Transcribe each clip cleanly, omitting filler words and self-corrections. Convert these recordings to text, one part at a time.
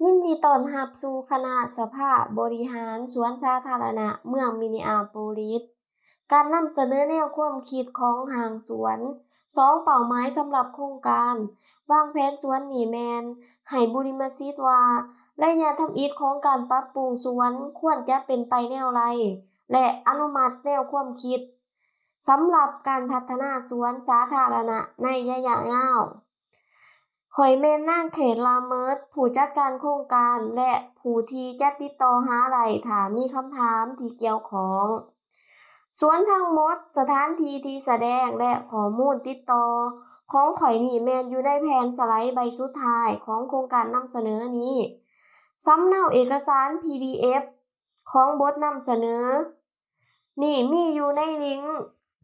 ยินดีต้อนรับสู่คณะสภาบริหารสวนสาธารณะเมืองมินนีอาโพลิสการนำเสนอแนวความคิดของห้างสวน2เป้าหมายสำหรับโครงการวางแผนสวนนี่แม่นให้บุริมสิทธิ์ว่าระยะทำอิฐของการปรับปรุงสวนควรจะเป็นไปแนวใดและอนุมัติแนวความคิดสำหรับการพัฒนาสวนสาธารณะในระยะยาว ข้อยแม่นนางเขตลาเมิดผู้จัดการโครงการและผู้ที่จะติดต่อหาได้ถ้ามีคำถามที่เกี่ยวข้องสวนทั้งหมดสถานที่ที่แสดงและข้อมูลติดต่อของข้อยนี่แม่นอยู่ในแผนสไลด์ใบสุดท้ายของโครงการนำเสนอนี้สำเนาเอกสาร PDF ของบทนำเสนอนี่มีอยู่ในลิงก์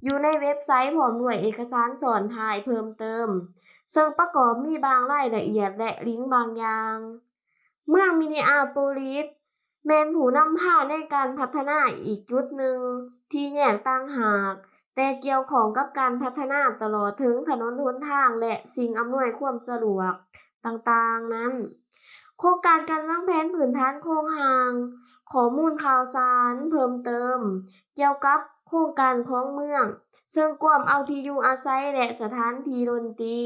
อยู่ในเว็บไซต์พร้อมด้วยเอกสารสอนท้ายเพิ่มเติมซึ่งประกอบมีบางรายละเอียดและลิงก์บางอย่าง เมืองมินนีอาโพลิสแม่นผู้นำพาในการพัฒนาอีกจุดหนึ่งที่แยกต่างหากแต่เกี่ยวข้องกับการพัฒนาตลอดถึงถนนหนทางและสิ่งอำนวยความสะดวกต่างๆนั้นโครงการการวางแผนพื้นฐานโครงห่างข้อมูลข่าวสารเพิ่มเติมเกี่ยวกับโครงการของเมืองซึ่งกวมเอาที่อยู่อาศัยและสถานที่ดนตรี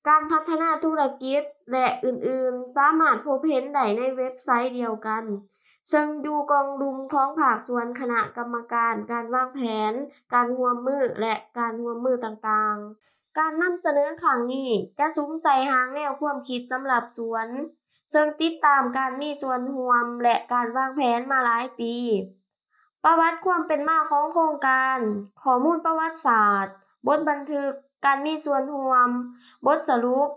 การพัฒนาธุรกิจและอื่นๆสามารถพบเห็นได้ในเว็บไซต์เดียวกันซึ่งอยู่กองดุมของภาคส่วนคณะกรรมการการวางแผนการร่วมมือและการร่วมมือต่างๆการนำเสนอครั้งนี้จะสุมใส่หางแนวความคิดสำหรับสวนซึ่งติดตามการมีส่วนร่วมและการวางแผนมาหลายปีประวัติความเป็นมาของโครงการข้อมูลประวัติศาสตร์บทบันทึกการมีส่วนร่วมบทสรุป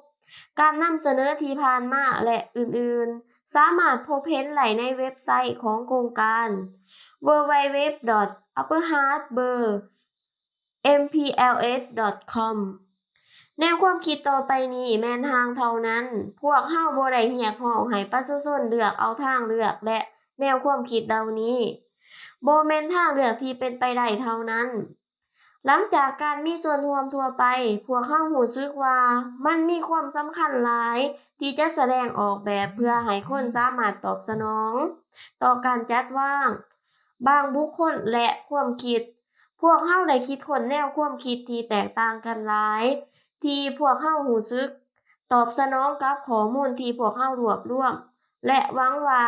การนำเสนอที่ผ่านมาและอื่นๆสามารถพบเห็นได้ในเว็บไซต์ของโครงการ www.upperharbour.mpls.com แนวความคิดต่อไปนี้แม่นทางเท่านั้นพวกเฮาบ่ได้เรียกร้องให้ประชาชนเลือกเอาทางเลือกและแนวความคิดเหล่านี้บ่แม่นทางเลือกที่เป็นไปได้เท่านั้นหลังจากการมีส่วนร่วมทั่วไปพวกเรารู้สึกว่ามันมีความสำคัญหลายที่จะแสดงออกแบบเพื่อให้คนสามารถตอบสนองต่อการจัดวางบางบุคคลและความคิดพวกเราได้คิดค้นแนวความคิดที่แตกต่างกันหลายที่พวกเรารู้สึกตอบสนองกับข้อมูลที่พวกเรารวบรวมและหวังว่า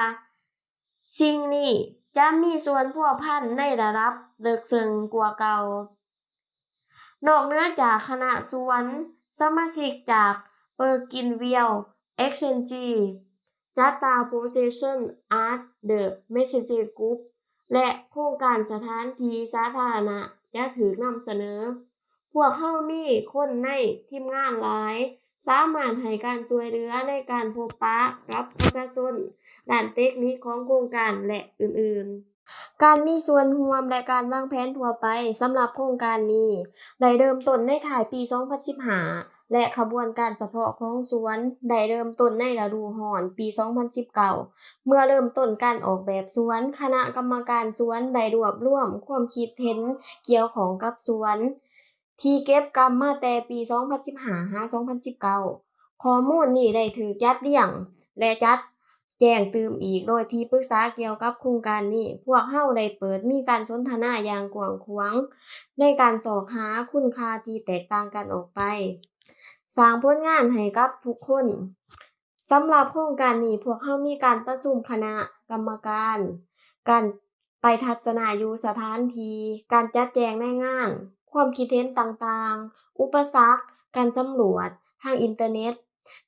สิ่งนี้จะมีส่วนพัวพันในระดับลึกซึ้งกว่าเก่านอกเหนือจากคณะสวนสมาชิกจากเปอร์กินวิลล์เอ็กซ์เชนจีจัตตาโพเซชันอาร์ตเดอะเมสเซจกรุ๊ปและโครงการสถานที่สาธารณะจะถูกนำเสนอพวกเรามีคนในทีมงานหลายสามารถให้การช่วยเหลือในการพบปะกับประชาชนด้านเทคนิคของโครงการและอื่นๆการมีส่วนร่วมและการวางแผนทั่วไปสำหรับโครงการนี้ได้เริ่มต้นในท้ายปี 2015 และขบวนการเฉพาะของสวนได้เริ่มต้นในฤดูร้อนปี 2019 เมื่อเริ่มต้นการออกแบบสวนคณะกรรมการสวนได้รวบรวมความคิดเห็นเกี่ยวข้องกับสวนที่เก็บกำมาแต่ปี 2015-2019 ข้อมูลนี้ได้ถูกจัดเรียงและจัดแจ้งเติมอีกโดยที่ปรึกษาเกี่ยวกับโครงการนี้พวกเราได้เปิดมีการสนทนาอย่างกว้างขวางในการสอบหาคุณค่าที่แตกต่างกันออกไปสร้างผลงานให้กับทุกคนสำหรับโครงการนี้พวกเรามีการประชุมคณะกรรมการการไปทัศนาอยู่สถานที่การจัดแจงในงานความคิดเห็นต่างๆอุปสรรคการสำรวจทางอินเทอร์เน็ต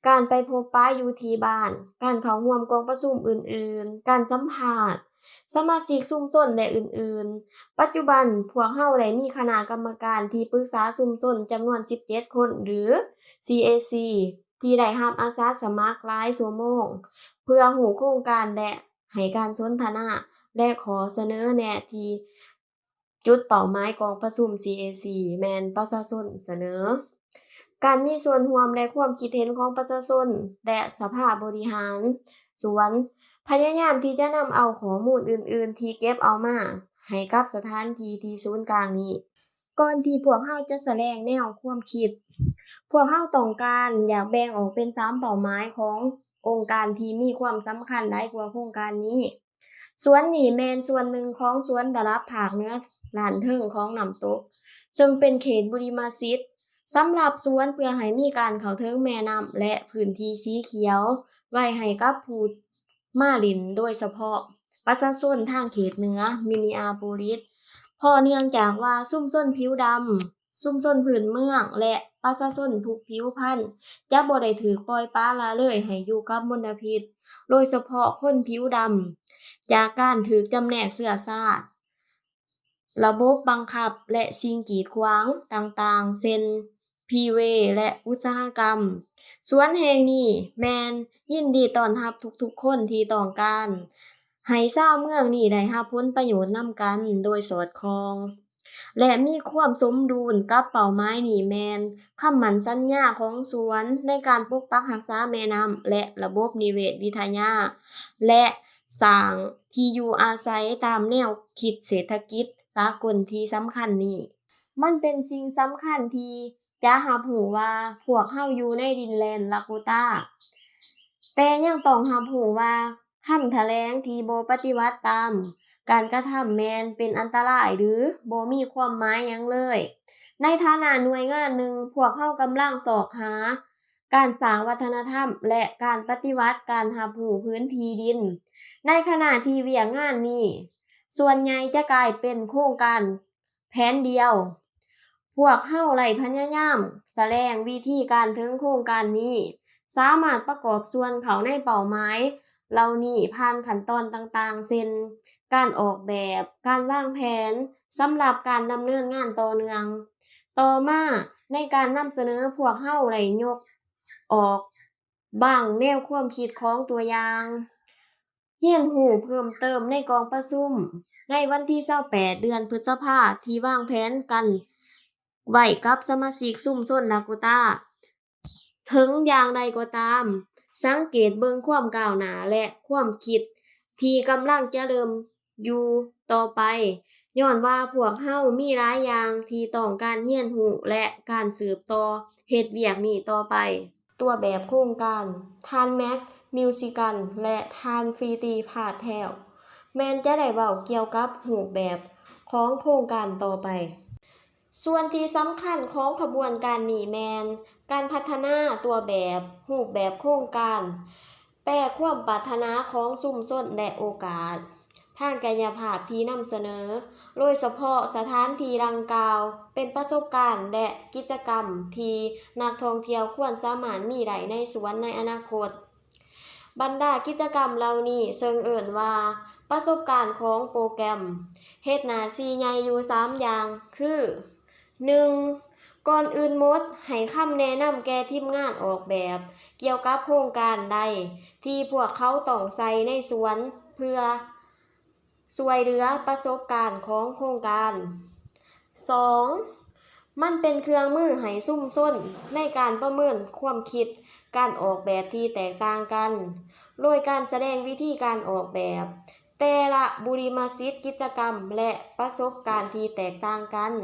การไปพบปะอยู่ที่บ้านการเข้าร่วมกองประชุมอื่นๆการสัมภาษณ์สมาชิกชุมชนและอื่นๆปัจจุบันพวกเราได้มีคณะกรรมการที่ปรึกษาชุมชนจำนวน17คนหรือ CAC ที่ได้รับอาสาสมัครหลายชั่วโมงเพื่อรู้โครงการและให้การสนทนาและขอเสนอแนะที่จุดเป้าหมายของประชุม CAC แม่นประชาชนเสนอการมีส่วนร่วมและความคิดเห็นของประชาชนและสภาบริหารสวนพยายามที่จะนำเอาข้อมูลอื่นๆที่เก็บเอามาให้กับสถานที่ที่ศูนย์กลางนี้ก่อนที่พวกเราจะแสดงแนวความคิดพวกเราต้องการอยากแบ่งออกเป็น3เป้าหมายของ องค์การที่มีความสำคัญหลายกว่าโครงการนี้สวนนี่แม่นส่วนหนึ่งของสวนระดับภาคเหนือล้านเทิงของน้ำตกซึ่งเป็นเขตบุริมสิทธิ์สำหรับสวนเพื่อให้มีการเข้าถึงแม่น้ำและพื้นที่สีเขียวไว้ให้กับผู้มาเล่นโดยเฉพาะประชาชนทางเขตเหนือมินนีอาโพลิสเพราะเนื่องจากว่าชุมชนผิวดำชุมชนพื้นเมืองและประชาชนทุกผิวพรรณจะบ่ได้ถูกปล่อยปละละเลยให้อยู่กับมลพิษโดยเฉพาะคนผิวดำจากการถูกจำแนกเชื้อชาติระบบบังคับและสิ่งกีดขวางต่างๆเช่นพีเวและอุตสาหกรรมสวนแห่งนี้แม่นยินดีต้อนรับทุกๆคนที่ต้องการให้ชาวเมืองนี้ได้รับผลประโยชน์นำกันโดยสอดคล้องและมีความสมดุลกับเป้าหมายนี้แม่นคำมั่นสัญญาของสวนในการปกปักรักษาแม่น้ำและระบบนิเวศวิทยาและสร้างที่อยู่อาศัยตามแนวคิดเศรษฐกิจสากลที่สำคัญนี้มันเป็นสิ่งสำคัญที่จะรับรู้ว่าพวกเราอยู่ในดินแดนลาโกตาแต่ยังต้องรับรู้ว่าคำแถลงที่บ่ปฏิบัติตามการกระทำแม่นเป็นอันตรายหรือบ่มีความหมายหยังเลยในฐานะหน่วยงานหนึ่งพวกเรากำลังสอกหาการสร้างวัฒนธรรมและการปฏิวัติการรับรู้พื้นที่ดินในขณะที่เวียกงานนี้ส่วนใหญ่จะกลายเป็นโครงการแผนเดียวพวกเราได้พยายามแสดงวิธีการถึงโครงการนี้สามารถประกอบส่วนเข้าในเป้าหมายเหล่านี้ผ่านขั้นตอนต่างๆเช่นการออกแบบการวางแผนสำหรับการดำเนินงานต่อเนื่องต่อมาในการนำเสนอพวกเราได้ยกออกบางแนวความคิดของตัวอย่างเรียนรู้เพิ่มเติมในกองประชุมในวันที่28เดือนพฤษภาคมที่วางแผนกันไว้กับสมาชิกชุมชนลาโกตาถึงอย่างใดก็ตามสังเกตเบิ่งความก้าวหน้าและความคิดที่กำลังจะเริ่มอยู่ต่อไปย้อนว่าพวกเรามีหลายอย่างที่ต้องการเรียนรู้และการสืบต่อเฮ็ดเวียกนี้ต่อไปตัวแบบโครงการทานแม็กมิวสิกันและทานฟรีตีพาดแถวแม่นจะได้เว้าเกี่ยวกับรูปแบบของโครงการต่อไปส่วนที่สำคัญของขบวนการนี้แม่นการพัฒนาตัวแบบรูปแบบโครงการแปลความปรารถนาของชุมชนและโอกาสทางกายภาพที่นำเสนอโดยเฉพาะสถานที่ดังกล่าวเป็นประสบการณ์และกิจกรรมที่นักท่องเที่ยวควรสามารถมีได้ในสวนในอนาคตบรรดากิจกรรมเหล่านี้ซึ่งเอิ้นว่าประสบการณ์ของโปรแกรมเฮ็ดหน้าที่ใหญ่อยู่3อย่างคือ 1. ก่อนอื่นหมดให้คำแนะนำแก่ทีมงานออกแบบเกี่ยวกับโครงการใดที่พวกเขาต้องใส่ในสวนเพื่อช่วยเหลือประสบการณ์ของโครงการ 2. มันเป็นเครื่องมือให้ชุมชนในการประเมินความคิดการออกแบบที่แตกต่างกันโดยการแสดงวิธีการออกแบบแต่ละบุริมสิทธิ์กิจกรรมและประสบการณ์ที่แตกต่างกัน 3.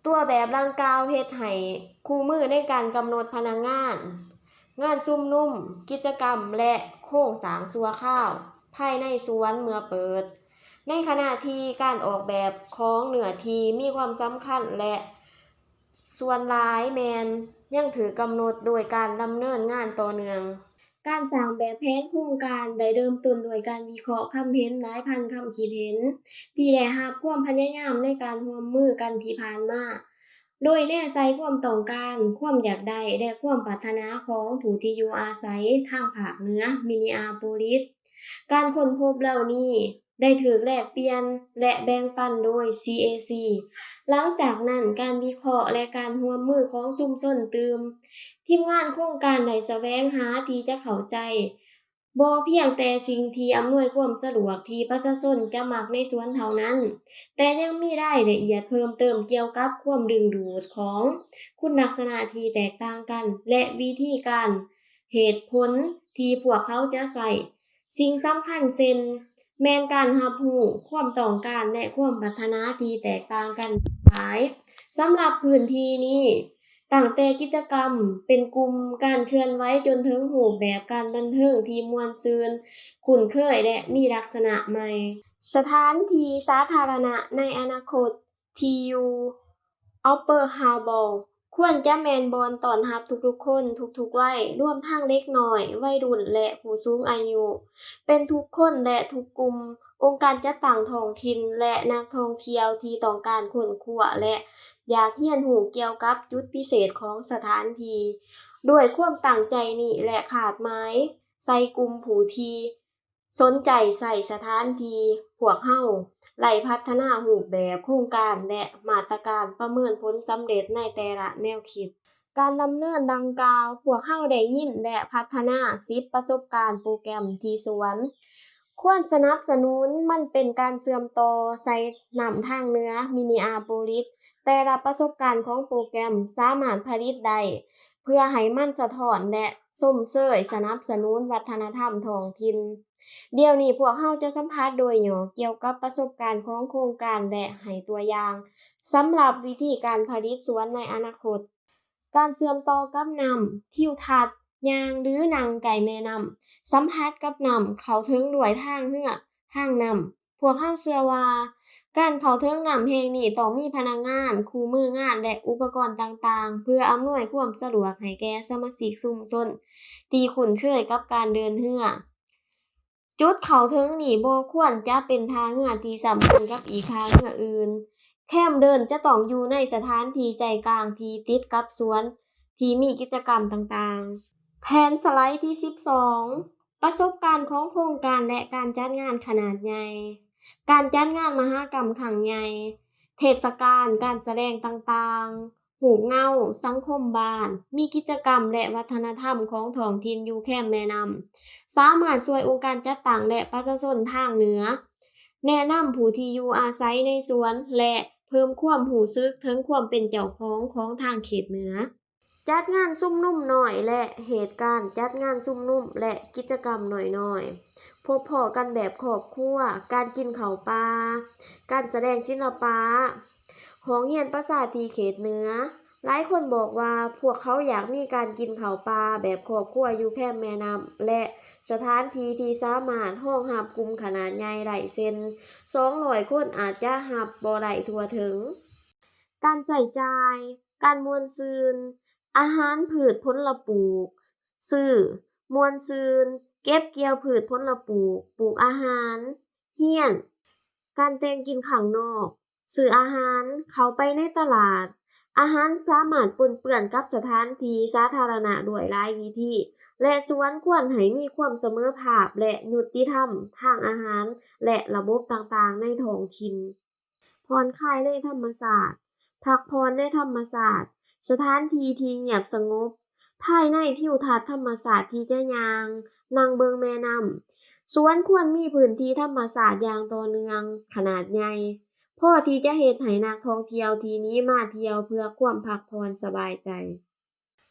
ตัวแบบดังกล่าวเฮ็ดให้คู่มือในการกำหนดพนักงานงานชุมนุมกิจกรรมและโครงสร้างชั่วคราวภายในสวนเมื่อเปิดในขณะที่การออกแบบของเนื้อที่มีความสำคัญและส่วนหลายแม่นยังถูกกำหนดโดยการดำเนินงานต่อเนื่องการสร้างแบบแผนโครงการได้เริ่มต้นด้วยการวิเคราะห์ความเห็นหลายพันความคิดเห็นที่ได้รับความพยายามในการร่วมมือกันที่ผ่านมาโดยแนวใส่ความต้องการความอยากได้และความปรารถนาของผู้ที่อยู่อาศัยทางภาคเหนือมินนีอาโพลิสการค้นพบเหล่านี้ได้ถูกแลกเปลี่ยนและแบ่งปันโดย CAC หลังจากนั้นการวิเคราะห์และการร่วมมือของชุมชนทีมงานโครงการได้แสวงหาที่จะเข้าใจบ่เพียงแต่สิ่งที่อำนวยความสะดวกที่ประชาชนจะมักในสวนเท่านั้นแต่ยังมีรายละเอียดเพิ่มเติมเกี่ยวกับความดึงดูดของคุณลักษณะที่แตกต่างกันและวิธีการเหตุผลที่พวกเขาจะใช้สิ่งสำคัญเช่นแม่นการรับรู้ความต้องการและความปรารถนาที่แตกต่างกันหลายสำหรับพื้นที่นี้ ตั้งแต่กิจกรรมเป็นกลุ่มการเคลื่อนไหวจนถึงรูปแบบการบันเทิงที่ม่วนซื่นคุ้นเคยและมีลักษณะใหม่ สถานที่สาธารณะในอนาคตที่อยู่ Upper Harbour ควรจะแม่นบ่อนต้อนรับทุกๆคนทุกๆวัยรวมทั้งเด็กน้อยวัยรุ่นและผู้สูงอายุเป็นทุกคนและทุกกลุ่มองค์การจัดตั้งท้องถิ่นและนักท่องเที่ยวที่ต้องการค้นคว้าและอยากเรียนรู้เกี่ยวกับจุดพิเศษของสถานที่ด้วยความตั้งใจนี้และคาดหมายใส่กลุ่มผู้ที่สนใจใส่สถานที่พวกเราไล่พัฒนารูปแบบโครงการและมาตรการประเมินผลสำเร็จในแต่ละแนวคิด การดำเนินดังกล่าวพวกเราได้ยินและพัฒนา10ประสบการณ์โปรแกรมที่สวนควรสนับสนุนมันเป็นการเชื่อมต่อใส่น้ำทางเหนือมินิอาโปลิสแต่ละประสบการณ์ของโปรแกรมสามารถผลิตได้เพื่อให้มันสะท้อนและส้มเสยสนับสนุนวัฒนธรรมท้องถิ่นเดี๋ยวนี้พวกเราจะสัมภาษณ์โดยย่อเกี่ยวกับประสบการณ์ของโครงการและให้ตัวอย่างสำหรับวิธีการผลิตสวนในอนาคต การเชื่อมต่อกับน้ำทิวทัศน์ย่างหรือนั่งไกลแม่น้ำสัมผัสกับน้ำเข้าถึงด้วยทางเรือทางน้ำพวกเราเชื่อว่าการเข้าถึงน้ำแห่งนี้ต้องมีพนักงานคู่มืองานและอุปกรณ์ต่างๆเพื่ออำนวยความสะดวกให้แก่สมาชิกชุมชนที่คุ้นเคยกับการเดินเรือจุดเข้าถึงนี่บ่ควรจะเป็นทางเรือที่สัมพันธ์กับอีกทางเรืออื่น แคมเดินจะต้องอยู่ในสถานที่ใจกลางที่ติดกับสวนที่มีกิจกรรมต่างๆ แผนสไลด์ที่12ประสบการณ์ของโครงการและการจัดงานขนาดใหญ่ การจัดงานมหกรรมครั้งใหญ่ เทศกาลการแสดงต่างๆหูเงาสังคมบ้าน มีกิจกรรมและวัฒนธรรมของท้องถิ่นอยู่แคมแม่นำสามารถช่วยองค์การจัดตั้งและประชาชนทางเหนือ แนะนำผู้ที่อยู่อาศัยในสวนและเพิ่มความรู้สึกถึงความเป็นเจ้าของของทางเขตเหนือจัดงานซุ่มนุ่มน้อยและเหตุการณ์จัดงานซุ่มนุ่มและกิจกรรมน้อยๆพบพ้อกันแบบครอบครัวการกินข้าวปลาการแสดงศิลปะโรงเรียนภาษาที่เขตเหนือหลายคนบอกว่าพวกเขาอยากมีการกินข้าวปลาแบบครอบครัวอยู่แคมป์แม่น้ำและสถานที่ที่สามารถรองรับกลุ่มขนาดใหญ่ได้เช่น200คนอาจจะรับบ่ได้ทั่วถึงการใส่จ่ายการม่วนซื่นอาหารพืชผลปลูกซื้อม่วนซื่นเก็บเกี่ยวพืชผลปลูกปลูกอาหารเรียนการแต่งกินข้างนอกซื้ออาหารเข้าไปในตลาด อาหารสามารถปนเปื้อนกับสถานที่สาธารณะด้วยหลายวิธีและสวนควรให้มีความเสมอภาคและยุติธรรมทางอาหารและระบบต่างๆในท้องถิ่นผ่อนคลายในธรรมชาติพักผ่อนในธรรมชาติสถานที่ที่เงียบสงบภายในทิวทัศน์ธรรมชาติที่จะย่างนั่งเบิ่งแม่น้ำสวนควรมีพื้นที่ธรรมชาติอย่างต่อเนื่องขนาดใหญ่ พอที่จะเฮ็ดให้นักท่องเที่ยวที่นี้มาเที่ยวเพื่อความพักผ่อนสบายใจ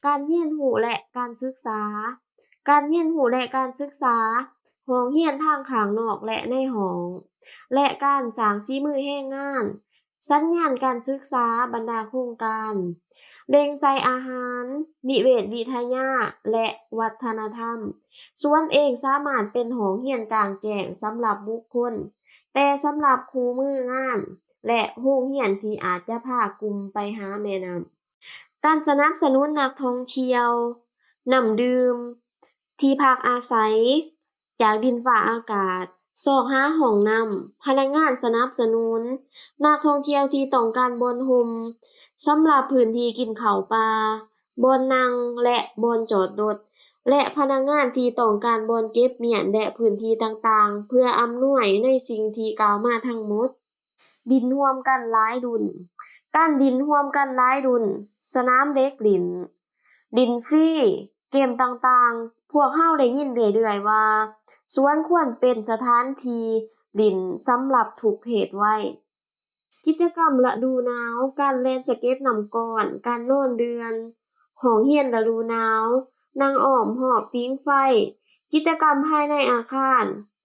การเรียนรู้และการศึกษา การเรียนรู้และการศึกษาโรงเรียนทางข้างนอกและในห้อง และการสร้างฝีมือแรงงาน สัญญาณการศึกษาบรรดาโครงการเล็งใส่อาหาร นิเวศวิทยา และวัฒนธรรมสวนเองสามารถเป็นโรงเรียนกลางแจ้งสำหรับบุคคล แต่สำหรับคู่มืองาน และโรงเรียนที่อาจจะพากลุ่มไปหาแม่น้ำ การสนับสนุนนักท่องเที่ยวน้ำดื่มที่พักอาศัยจากดินฟ้าอากาศซอกหาห้องน้ำพนักงานสนับสนุนนักท่องเที่ยวที่ต้องการบ่อนห่มสำหรับพื้นที่กินข้าวปลาบ่อนนั่งและบ่อนจอดรถและพนักงานที่ต้องการบ่อนเก็บเมียนและพื้นที่ต่างๆเพื่ออำนวยในสิ่งที่กล่าวมาทั้งหมดดินร่วมกันหลายรุ่น การดินร่วมกันหลายรุ่น สนามเด็กเล่น ดินฟรี เกมต่างๆ พวกเราได้ยินเรื่อยๆว่าสวนควรเป็นสถานที่เล่นสำหรับทุกเพศวัยกิจกรรมฤดูหนาว การเล่นสเก็ตน้ำก้อน การโน่นเดือนห้องเรียนฤดูหนาวนั่งอ้อมรอบผิงไฟ กิจกรรมภายในอาคาร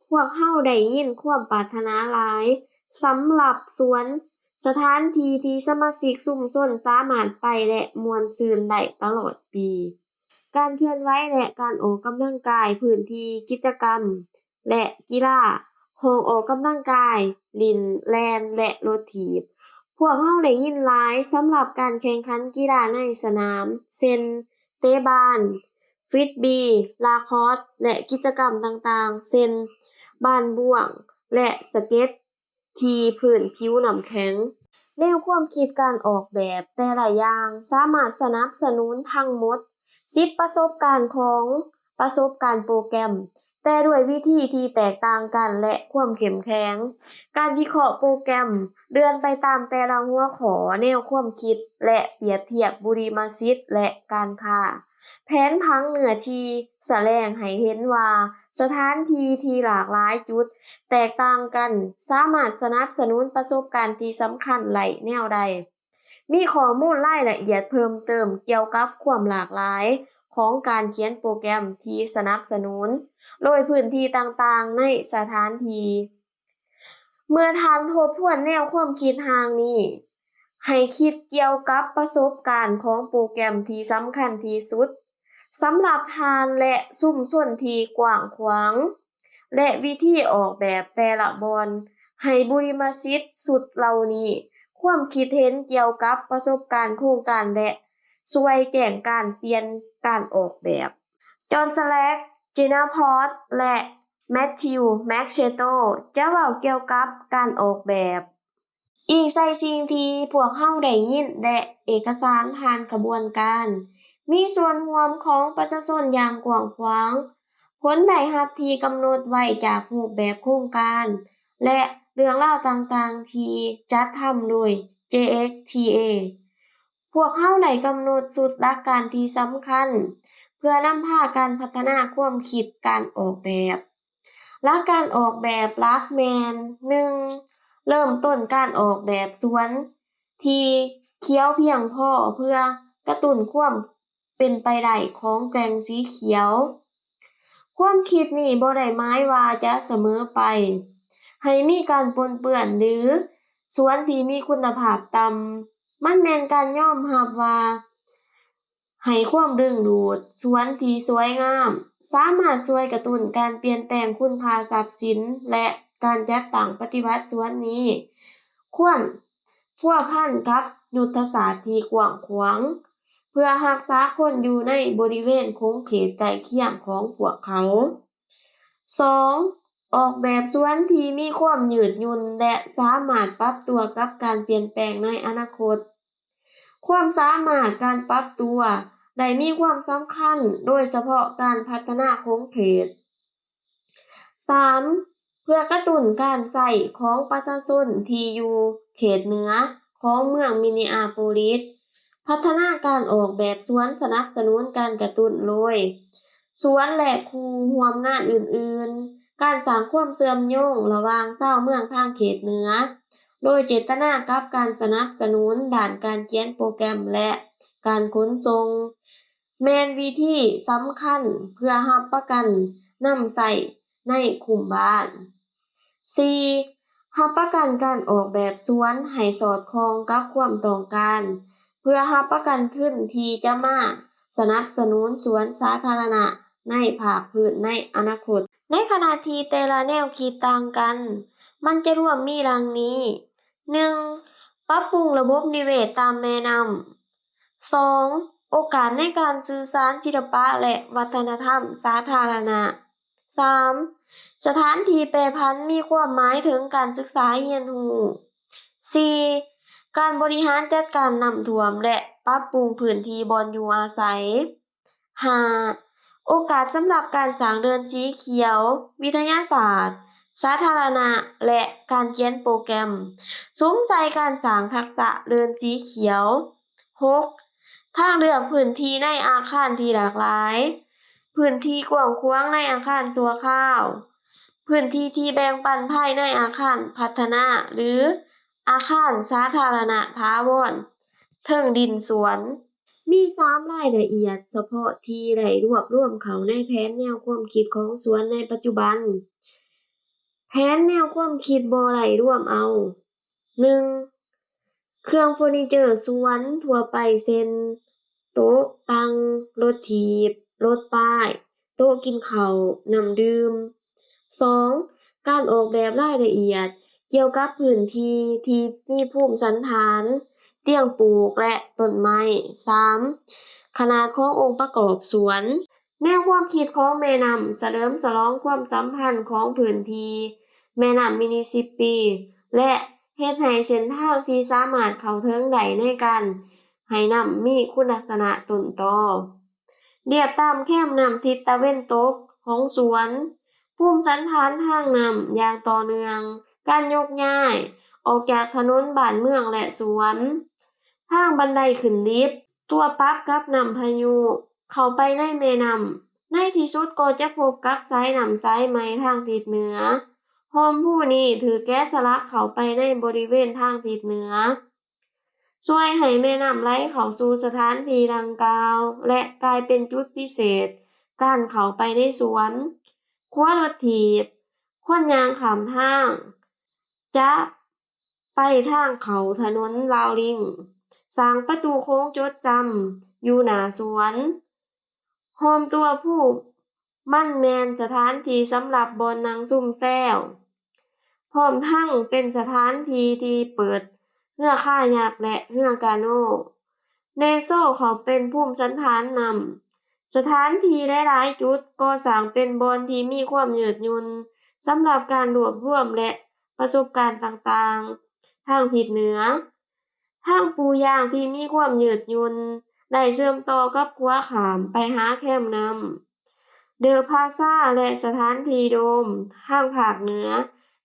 พวกเราได้ยินความปรารถนาหลายสำหรับสวน สถานที่ที่สมาชิกชุมชนสามารถไปและม่วนชื่นได้ตลอดปี การเคลื่อนไหวและการออกกำลังกายพื้นที่กิจกรรมและกีฬาห้องออกกำลังกายลิ่นแล่นและรถถีบ พวกเราได้ยินหลายสำหรับการแข่งขันกีฬาในสนามเช่นเตะบาลฟิตบีลาครอสและกิจกรรมต่างๆเช่นบ้านบ่วงและสเก็ตที่พื้นผิวน้ำแข็งแนวความคิดการออกแบบแต่ละอย่างสามารถสนับสนุนทั้งหมด10ประสบการณ์ของประสบการณ์โปรแกรมแต่ด้วยวิธีที่แตกต่างกันและความเข้มแข็งการวิเคราะห์โปรแกรมเดินไปตามแต่ละหัวข้อแนวความคิดและเปรียบเทียบบุริมาชิกและการค้าแผนผังเนื้อที่แสดงให้เห็นว่าสถานที่ที่หลากหลายจุดแตกต่างกันสามารถสนับสนุนประสบการณ์ที่สำคัญหลายแนวใดมีข้อมูลรายละเอียดเพิ่มเติมเกี่ยวกับความหลากหลายของการเขียนโปรแกรมที่สนับสนุนโดยพื้นที่ต่างๆในสถานที่เมื่อท่านทบทวนแนวความคิดทางนี้ให้คิดเกี่ยวกับประสบการณ์ของโปรแกรมที่สำคัญที่สุดสำหรับท่านและชุมชนที่กว้างขวางและวิธีออกแบบแต่ละบอนให้บุริมาชิกสุดเหล่านี้ความคิดเห็นเกี่ยวกับประสบการณ์โครงการและช่วยแจ้งการเปลี่ยนการออกแบบจอห์น สแลก จีนา พอร์ต และแมทธิว แมคเชโตจะเว้าเกี่ยวกับการออกแบบอีกใส่สิ่งที่พวกเราได้ยินและเอกสารผ่านกระบวนการมีส่วนร่วมของประชาชนอย่างกว้างขวางผลได้รับที่กำหนดไว้จากรูปแบบโครงการและเรื่องราวต่างๆที่จัดทำโดย JXTA พวกเราได้กำหนดสุดหลักการที่สำคัญเพื่อนำพาการพัฒนาความคิดการออกแบบหลักการออกแบบหลักแม่น 1. เริ่มต้นการออกแบบสวนที่เขียวเพียงพอเพื่อกระตุ้นความเป็นไปได้ของแปลงสีเขียวความคิดนี้บ่ได้หมายว่าจะเสมอไปให้มีการปนเปื้อนหรือสวนที่มีคุณภาพต่ำมันแม่นการยอมรับว่าให้ความดึงดูดสวนที่สวยงามสามารถช่วยกระตุ้นการเปลี่ยนแปลงคุณค่าทรัพย์สินและการจัดตั้งปฏิวัติสวนนี้ควรพัวพันกับยุทธศาสตร์ที่กว้างขวางเพื่อรักษาคนอยู่ในบริเวณคงเขตใกล้เคียงของพวกเขา 2. ออกแบบสวนที่มีความยืดหยุ่นและสามารถปรับตัวกับการเปลี่ยนแปลงในอนาคตความสามารถการปรับตัวได้มีความสำคัญโดยเฉพาะการพัฒนาคงเขต 3. เพื่อกระตุ้นการใช้ของประชาชนที่อยู่เขตเหนือของเมืองมินนีอาโพลิสพัฒนาการออกแบบสวนสนับสนุนการกระตุ้นโดยสวนและคู่ร่วมงานอื่นๆการสร้างความเชื่อมโยงระหว่างชาวเมืองทางเขตเหนือโดยเจตนากับการสนับสนุนด้านการเขียนโปรแกรมและการขนส่งแม่นวิธีสำคัญเพื่อรับประกันนำใช้ในคุมบ้าน 4. รับประกันการออกแบบสวนให้สอดคล้องกับความต้องการเพื่อรับประกันขึ้นที่จะมาสนับสนุนสวนสาธารณะในภาคพื้นในอนาคตในขณะที่แต่ละแนวคิดต่างกันมันจะรวมมีดังนี้ 1. ปรับปรุงระบบนิเวศตามแม่น้ำ 2. โอกาสในการสื่อสารศิลปะและวัฒนธรรมสาธารณะ 3. สถานที่แปรผันมีความหมายถึงการศึกษาเรียนรู้ 4. การบริหารจัดการน้ำท่วมและปรับปรุงพื้นที่บ่อนอยู่อาศัย 5. โอกาสสำหรับการสร้างเดินสีเขียว วิทยาศาสตร์ สาธารณะและการเขียนโปรแกรมสมใจการสร้างทักษะเดินสีเขียว 6. ทางเลือกพื้นที่ในอาคารที่หลากหลายพื้นที่กว้างขวางในอาคารชั่วคราวพื้นที่ที่แบ่งปันภายในอาคารพัฒนาหรืออาคารสาธารณะถาวรเทิงดินสวนมี3รายละเอียดเฉพาะที่ได้รวบรวมเข้าในแผนแนวความคิดของสวนในปัจจุบันแผนแนวความคิดบ่ได้รวมเอา 1. เครื่องเฟอร์นิเจอร์สวนทั่วไปเช่นโต๊ะตั้งรถถีบรถป้ายโต๊ะกินข้าวน้ำดื่ม 2. การออกแบบรายละเอียดเกี่ยวกับพื้นที่ที่มีภูมิสันฐานเตียงปลูกและต้นไม้ 3. ขนาดขององค์ประกอบสวนแนวความคิดของแม่น้ำเฉลิมฉลองความสัมพันธ์ของพื้นที่แม่น้ำมิสซิสซิปปีและเฮ็ดให้เส้นทางที่สามารถเข้าถึงได้ในการให้น้ำมีคุณลักษณะต้นตอเรียบตามแคมน้ำทิศตะเวนตกของสวนภูมิสันฐานทางน้ำอย่างต่อเนื่องการยกย้ายออกจากถนนบ้านเมืองและสวนทางบันไดขึ้นลิฟต์ตัวปรับกับน้ำพายุเข้าไปในแม่น้ำในที่สุดก็จะพบกับสายน้ำสายไหมทางทิศเหนือหอมผู้นี้ถือแกะสลักเข้าไปในบริเวณทางทิศเหนือช่วยให้แม่น้ำไหลเข้าสู่สถานที่ดังกล่าวและกลายเป็นจุดพิเศษการเข้าไปในสวนขั้วรถถีบคนย่างข้ามทางจะไปทางเขาถนนราวลิงสร้างประตูโค้งจดจำอยู่หน้าสวนโฮมตัวผู้มั่นแมนสถานที่สำหรับบอนนั่งซุ่มแซวพร้อมทั้งเป็นสถานที่ที่เปิดเรือคายักและเรือกาโน่เนโซเขาเป็นภูมิสันฐานนำสถานที่หลายๆจุดก็สร้างเป็นบอนที่มีความยืดหยุ่นสำหรับการรวบรวมและประสบการณ์ต่างๆทางทิศเหนือทางปูย่างที่มีความยืดหยุ่นได้เชื่อมต่อกับขัวขามไปหาแคมนำเดอพาซาและสถานที่โดมทางภาคเหนือ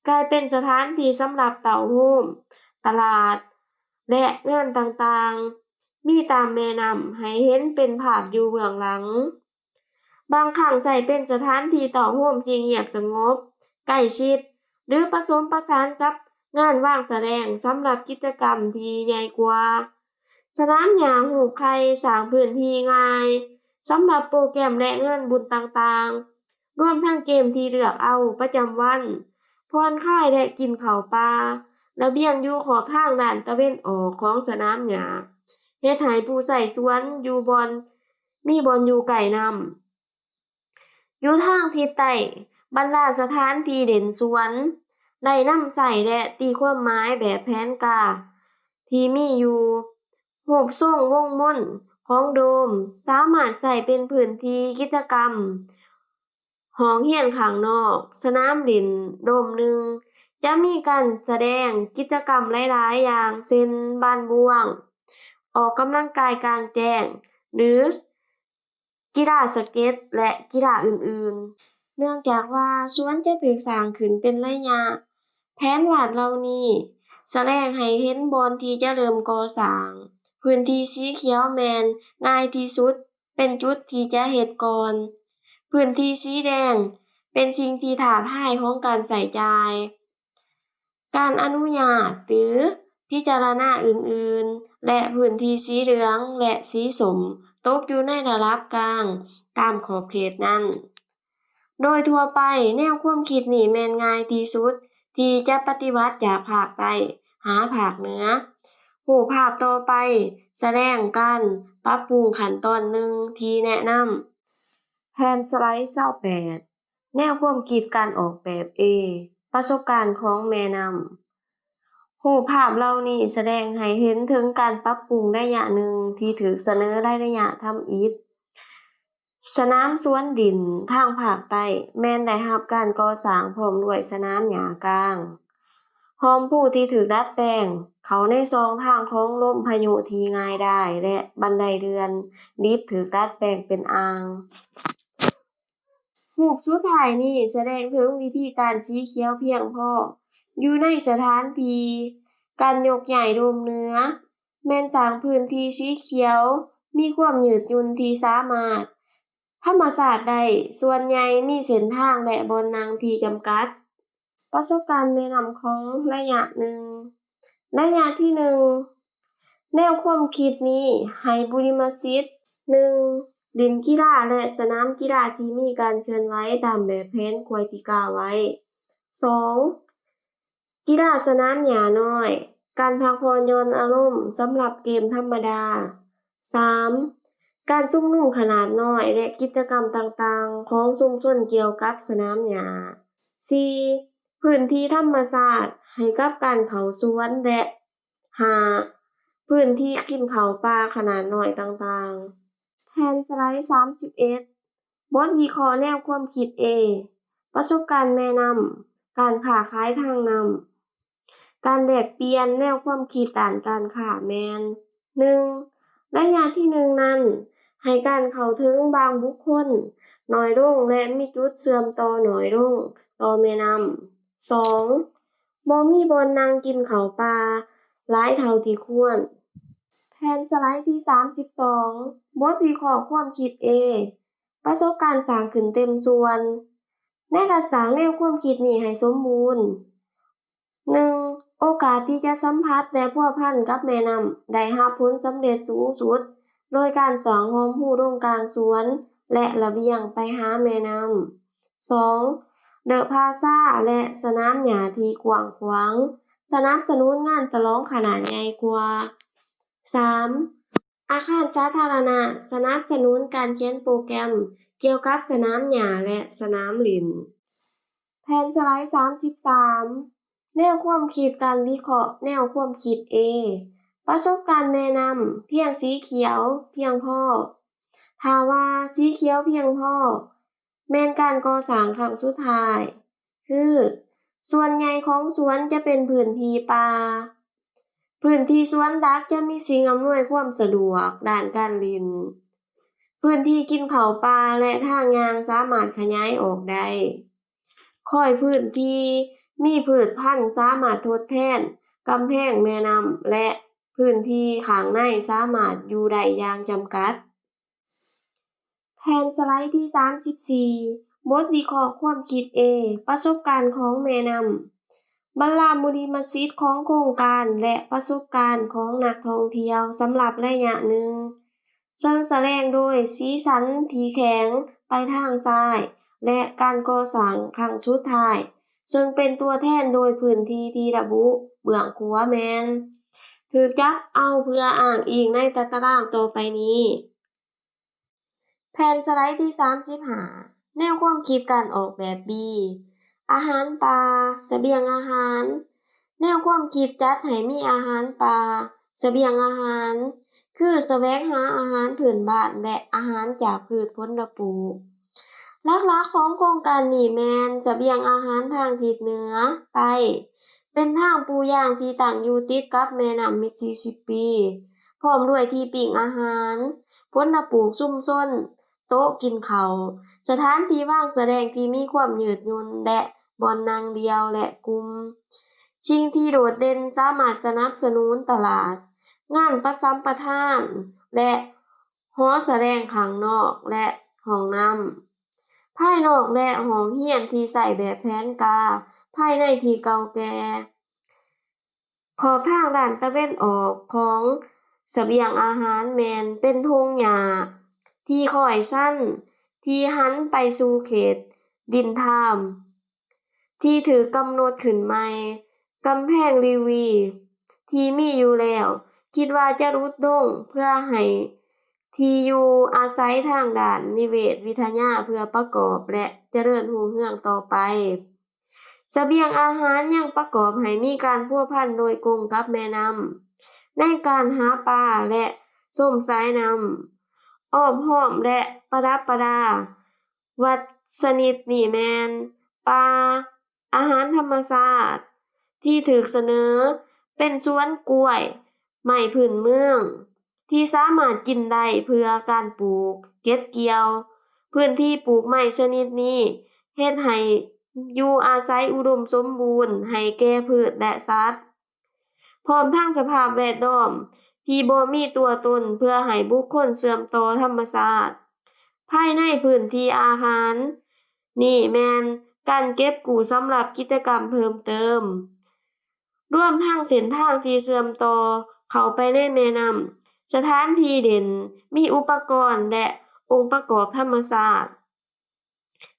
กลายเป็นสถานที่สำหรับเต่าหู้มตลาดและงานต่างๆมีตามแม่น้ำให้เห็นเป็นภาพอยู่เบื้องหลังบางครั้งใช้เป็นสถานที่เต่าหู้มที่เงียบสงบใกล้ชิดหรือผสมผสานกับงานว่างแสดงสำหรับกิจกรรมที่ใหญ่กว่าสนามหญ้าหูบไข่สร้างพื้นที่ง่ายสำหรับโปรแกรมและงานบุญต่างๆรวมทั้งเกมที่เลือกเอาประจำวันผ่อนคลายและกินข้าวปลาระเบียงอยู่ขอบทางด้านตะเวนออกของสนามหญ้าเฮ็ดให้ผู้ใช้สวนอยู่บอนมีบอนอยู่ใกล้น้ำอยู่ทางทิศใต้บรรดาสถานที่เด่นสวนได้นำใช้และตีความหมายแบบแผนกาที่มีอยู่รูปทรงวงมนของโดมสามารถใช้เป็นพื้นที่กิจกรรมห้องเรียนข้างนอกสนามเล่นโดมหนึ่งจะมีการแสดงกิจกรรมหลายๆอย่างเช่นบ้านบ่วงออกกำลังกายกลางแจ้งหรือกีฬาสเก็ตและกีฬาอื่นๆเนื่องจากว่าสวนจะถูกสร้างขึ้นเป็นระยะแผนวาดเหล่านี้แสดงให้เห็นบอนที่จะเริ่มก่อสร้างพื้นที่สีเขียวแม่นง่ายที่สุดเป็นจุดที่จะเฮ็ดก่อนพื้นที่สีแดงเป็นสิ่งที่ท้าทายของการใช้จ่ายการอนุญาตหรือพิจารณาอื่นๆและพื้นที่สีเหลืองและสีส้มตกอยู่ในระดับกลางตามขอบเขตนั้นโดยทั่วไปแนวความคิดนี้แม่นง่ายที่สุดที่จะปฏิวัติจากภาคใต้หาภาคเหนือรูปภาพต่อไปแสดงการปรับปรุงขั้นตอนหนึ่งที่แนะนำแผนสไลด์28แนวความคิดการออกแบบ A ประสบการณ์ของแม่นำรูปภาพเหล่านี้แสดงให้เห็นถึงการปรับปรุงระยะหนึ่งที่ถูกเสนอในระยะทำอิฐสนามสวนดินทางภาคใต้แม่นได้รับการก่อสร้างพร้อมด้วยสนามหญ้ากลางหอมผู้ที่ถูกดัดแปลงเขาในช่องทางของลมพายุที่ง่ายได้และบันไดเลื่อนลิฟต์ถูกดัดแปลงเป็นอ่างรูปสุดท้ายนี้แสดงถึงวิธีการสีเขียวเพียงพออยู่ในสถานที่การยกย้ายโดมเหนือแม่นสร้างพื้นที่สีเขียวมีความยืดหยุ่นที่สามารถธรรมศาสตร์ได้ส่วนใหญ่มีเส้นทางและบอนนั่งที่จำกัดประสบการณ์แนะนำของระยะหนึ่งระยะที่หนึ่งแนวความคิดนี้ให้บุริมศิษย์ 1. เล่นกีฬาและสนามกีฬาที่มีการเคลื่อนไหวตามแบบแผนกวยที่กล่าวไว้ 2. กีฬาสนามหญ้าน้อย การพักผ่อนหย่อนอารมณ์สำหรับเกมธรรมดา 3. การชุมนุมขนาดน้อยและกิจกรรมต่างๆของชุมชนเกี่ยวกับสนามหญ้า 4. พื้นที่ธรรมชาติให้กับการเข้าสวนและ 5. พื้นที่กินข้าวปลาขนาดน้อยต่างๆ แผนสไลด์ 31 บทวิเคราะห์แนวความคิด A ประสบการณ์แนะนำการค้าขายทางนำการแลกเปลี่ยนแนวความคิดด้านการค้าแม่น 1. ระยะที่ 1 นั้นให้การเข้าถึงบางบุคคลน้อยลงและมีจุดเชื่อมต่อน้อยลงต่อแม่นำ 2. บ่มีบ่อนนั่งกินข้าวปลาหลายเท่าที่ควร แผนสไลด์ที่ 32 บทวิเคราะห์ความคิด A ประสบการณ์สร้างขึ้นเต็มส่วน ในการสร้างแนวความคิดนี้ให้สมบูรณ์ 1. โอกาสที่จะสัมผัสและพัวพันกับแม่น้ำได้รับผลสำเร็จสูงสุด โดยการสร้างหอมผู้ตรงกลางสวนและระเบียงไปหาแม่น้ำ 2. เดอะพลาซ่าและสนามหญ้าที่กว้างขวางสนับสนุนงานฉลองขนาดใหญ่กว่า 3. อาคารสาธารณะสนับสนุนการเขียนโปรแกรมเกี่ยวกับสนามหญ้าและสนามเล่น แผนสไลด์ 33 แนวความคิดการวิเคราะห์แนวความคิด A ประสบการณ์แนะนำเพียงสีเขียวเพียงพอถ้าว่าสีเขียวเพียงพอแม่นการก่อสร้างครั้งสุดท้าย คือส่วนใหญ่ของสวนจะเป็นพื้นที่ป่า พื้นที่สวนหลักจะมีสิ่งอำนวยความสะดวกด้านการเล่น พื้นที่กินข้าวปลาและทางย่างสามารถขยายออกได้ ค่อยพื้นที่มีพืชพันธุ์สามารถทดแทนกำแพงแม่น้ำและพื้นที่ข้างในสามารถอยู่ได้อย่างจำกัด แผนสไลด์ที่ 34 บทวิเคราะห์ความคิด A ประสบการณ์ของแม่น้ำบัลลามุดิมสิทธิ์ของโครงการและประสบการณ์ของนักท่องเที่ยวสำหรับระยะหนึ่งเชิงแสดงโดยสีสันที่แข็งไปทางซ้ายและการก่อสร้างครั้งสุดท้ายซึ่งเป็นตัวแทนโดยพื้นที่ที่ระบุเบื้องขวาแม่นถูกจับเอาเพื่ออ้างอิงในตารางต่อไปนี้ แผนสไลด์ที่ 35 แนวความคิดการออกแบบ B อาหารป่าเสบียงอาหาร แนวความคิดจัดให้มีอาหารป่าเสบียงอาหารคือแสวงหาอาหารพื้นบ้านและอาหารจากพืชผลปลูกหลักๆของโครงการนี้แม่นเสบียงอาหารทางทิศเหนือใต้เป็นทางปูย่างที่ตั้งอยู่ติดกับแม่น้ำมิสซิสซิปปีพร้อมด้วยที่ปิ้งอาหารผลปลูกชุมชนโต๊ะกินข้าวสถานที่ว่างแสดงที่มีความยืดหยุ่นและบ่อนนั่งเดียวและกลุ่มสิ่งที่โดดเด่นสามารถสนับสนุนตลาดงานประสัมปทานและหอแสดงข้างนอกและห้องน้ำภายนอกและห้องเรียนที่ใช้แบบแผนกาภายในที่เก่าแก่ขอบทางด้านตะเวนออกของเสบียงอาหารแม่นเป็นทุ่งหญ้าที่ค่อยสั้นที่หันไปสู่เขตดินทามที่ถูกกำหนดขึ้นใหม่กำแพงรีวีที่มีอยู่แล้วคิดว่าจะลดลงเพื่อให้ที่อยู่อาศัยทางด้านนิเวศวิทยาเพื่อประกอบและเจริญรุ่งเรืองต่อไปเสบียงอาหารยังประกอบให้มีการพัวพันโดยกงกับแม่น้ำในการหาปลาและส้มสายน้ำอ้อมห้อมและประดับประดาวัดสนิทนี่แม่นปลาอาหารธรรมชาติที่ถูกเสนอเป็นสวนกล้วยไม้พื้นเมืองที่สามารถกินได้เพื่อการปลูกเก็บเกี่ยวพื้นที่ปลูกไม้ชนิดนี้เฮ็ดให้อยู่อาศัยอุดมสมบูรณ์ให้แก่พืชและสัตว์พร้อมทั้งสภาพแวดล้อมที่บ่มีตัวตนเพื่อให้บุคคลเชื่อมต่อธรรมชาติภายในพื้นที่อาหารนี่แม่นการเก็บกู้สำหรับกิจกรรมเพิ่มเติมรวมทั้งเส้นทางที่เชื่อมต่อเข้าไปในแม่น้ำสถานที่เด่นมีอุปกรณ์และองค์ประกอบธรรมชาติ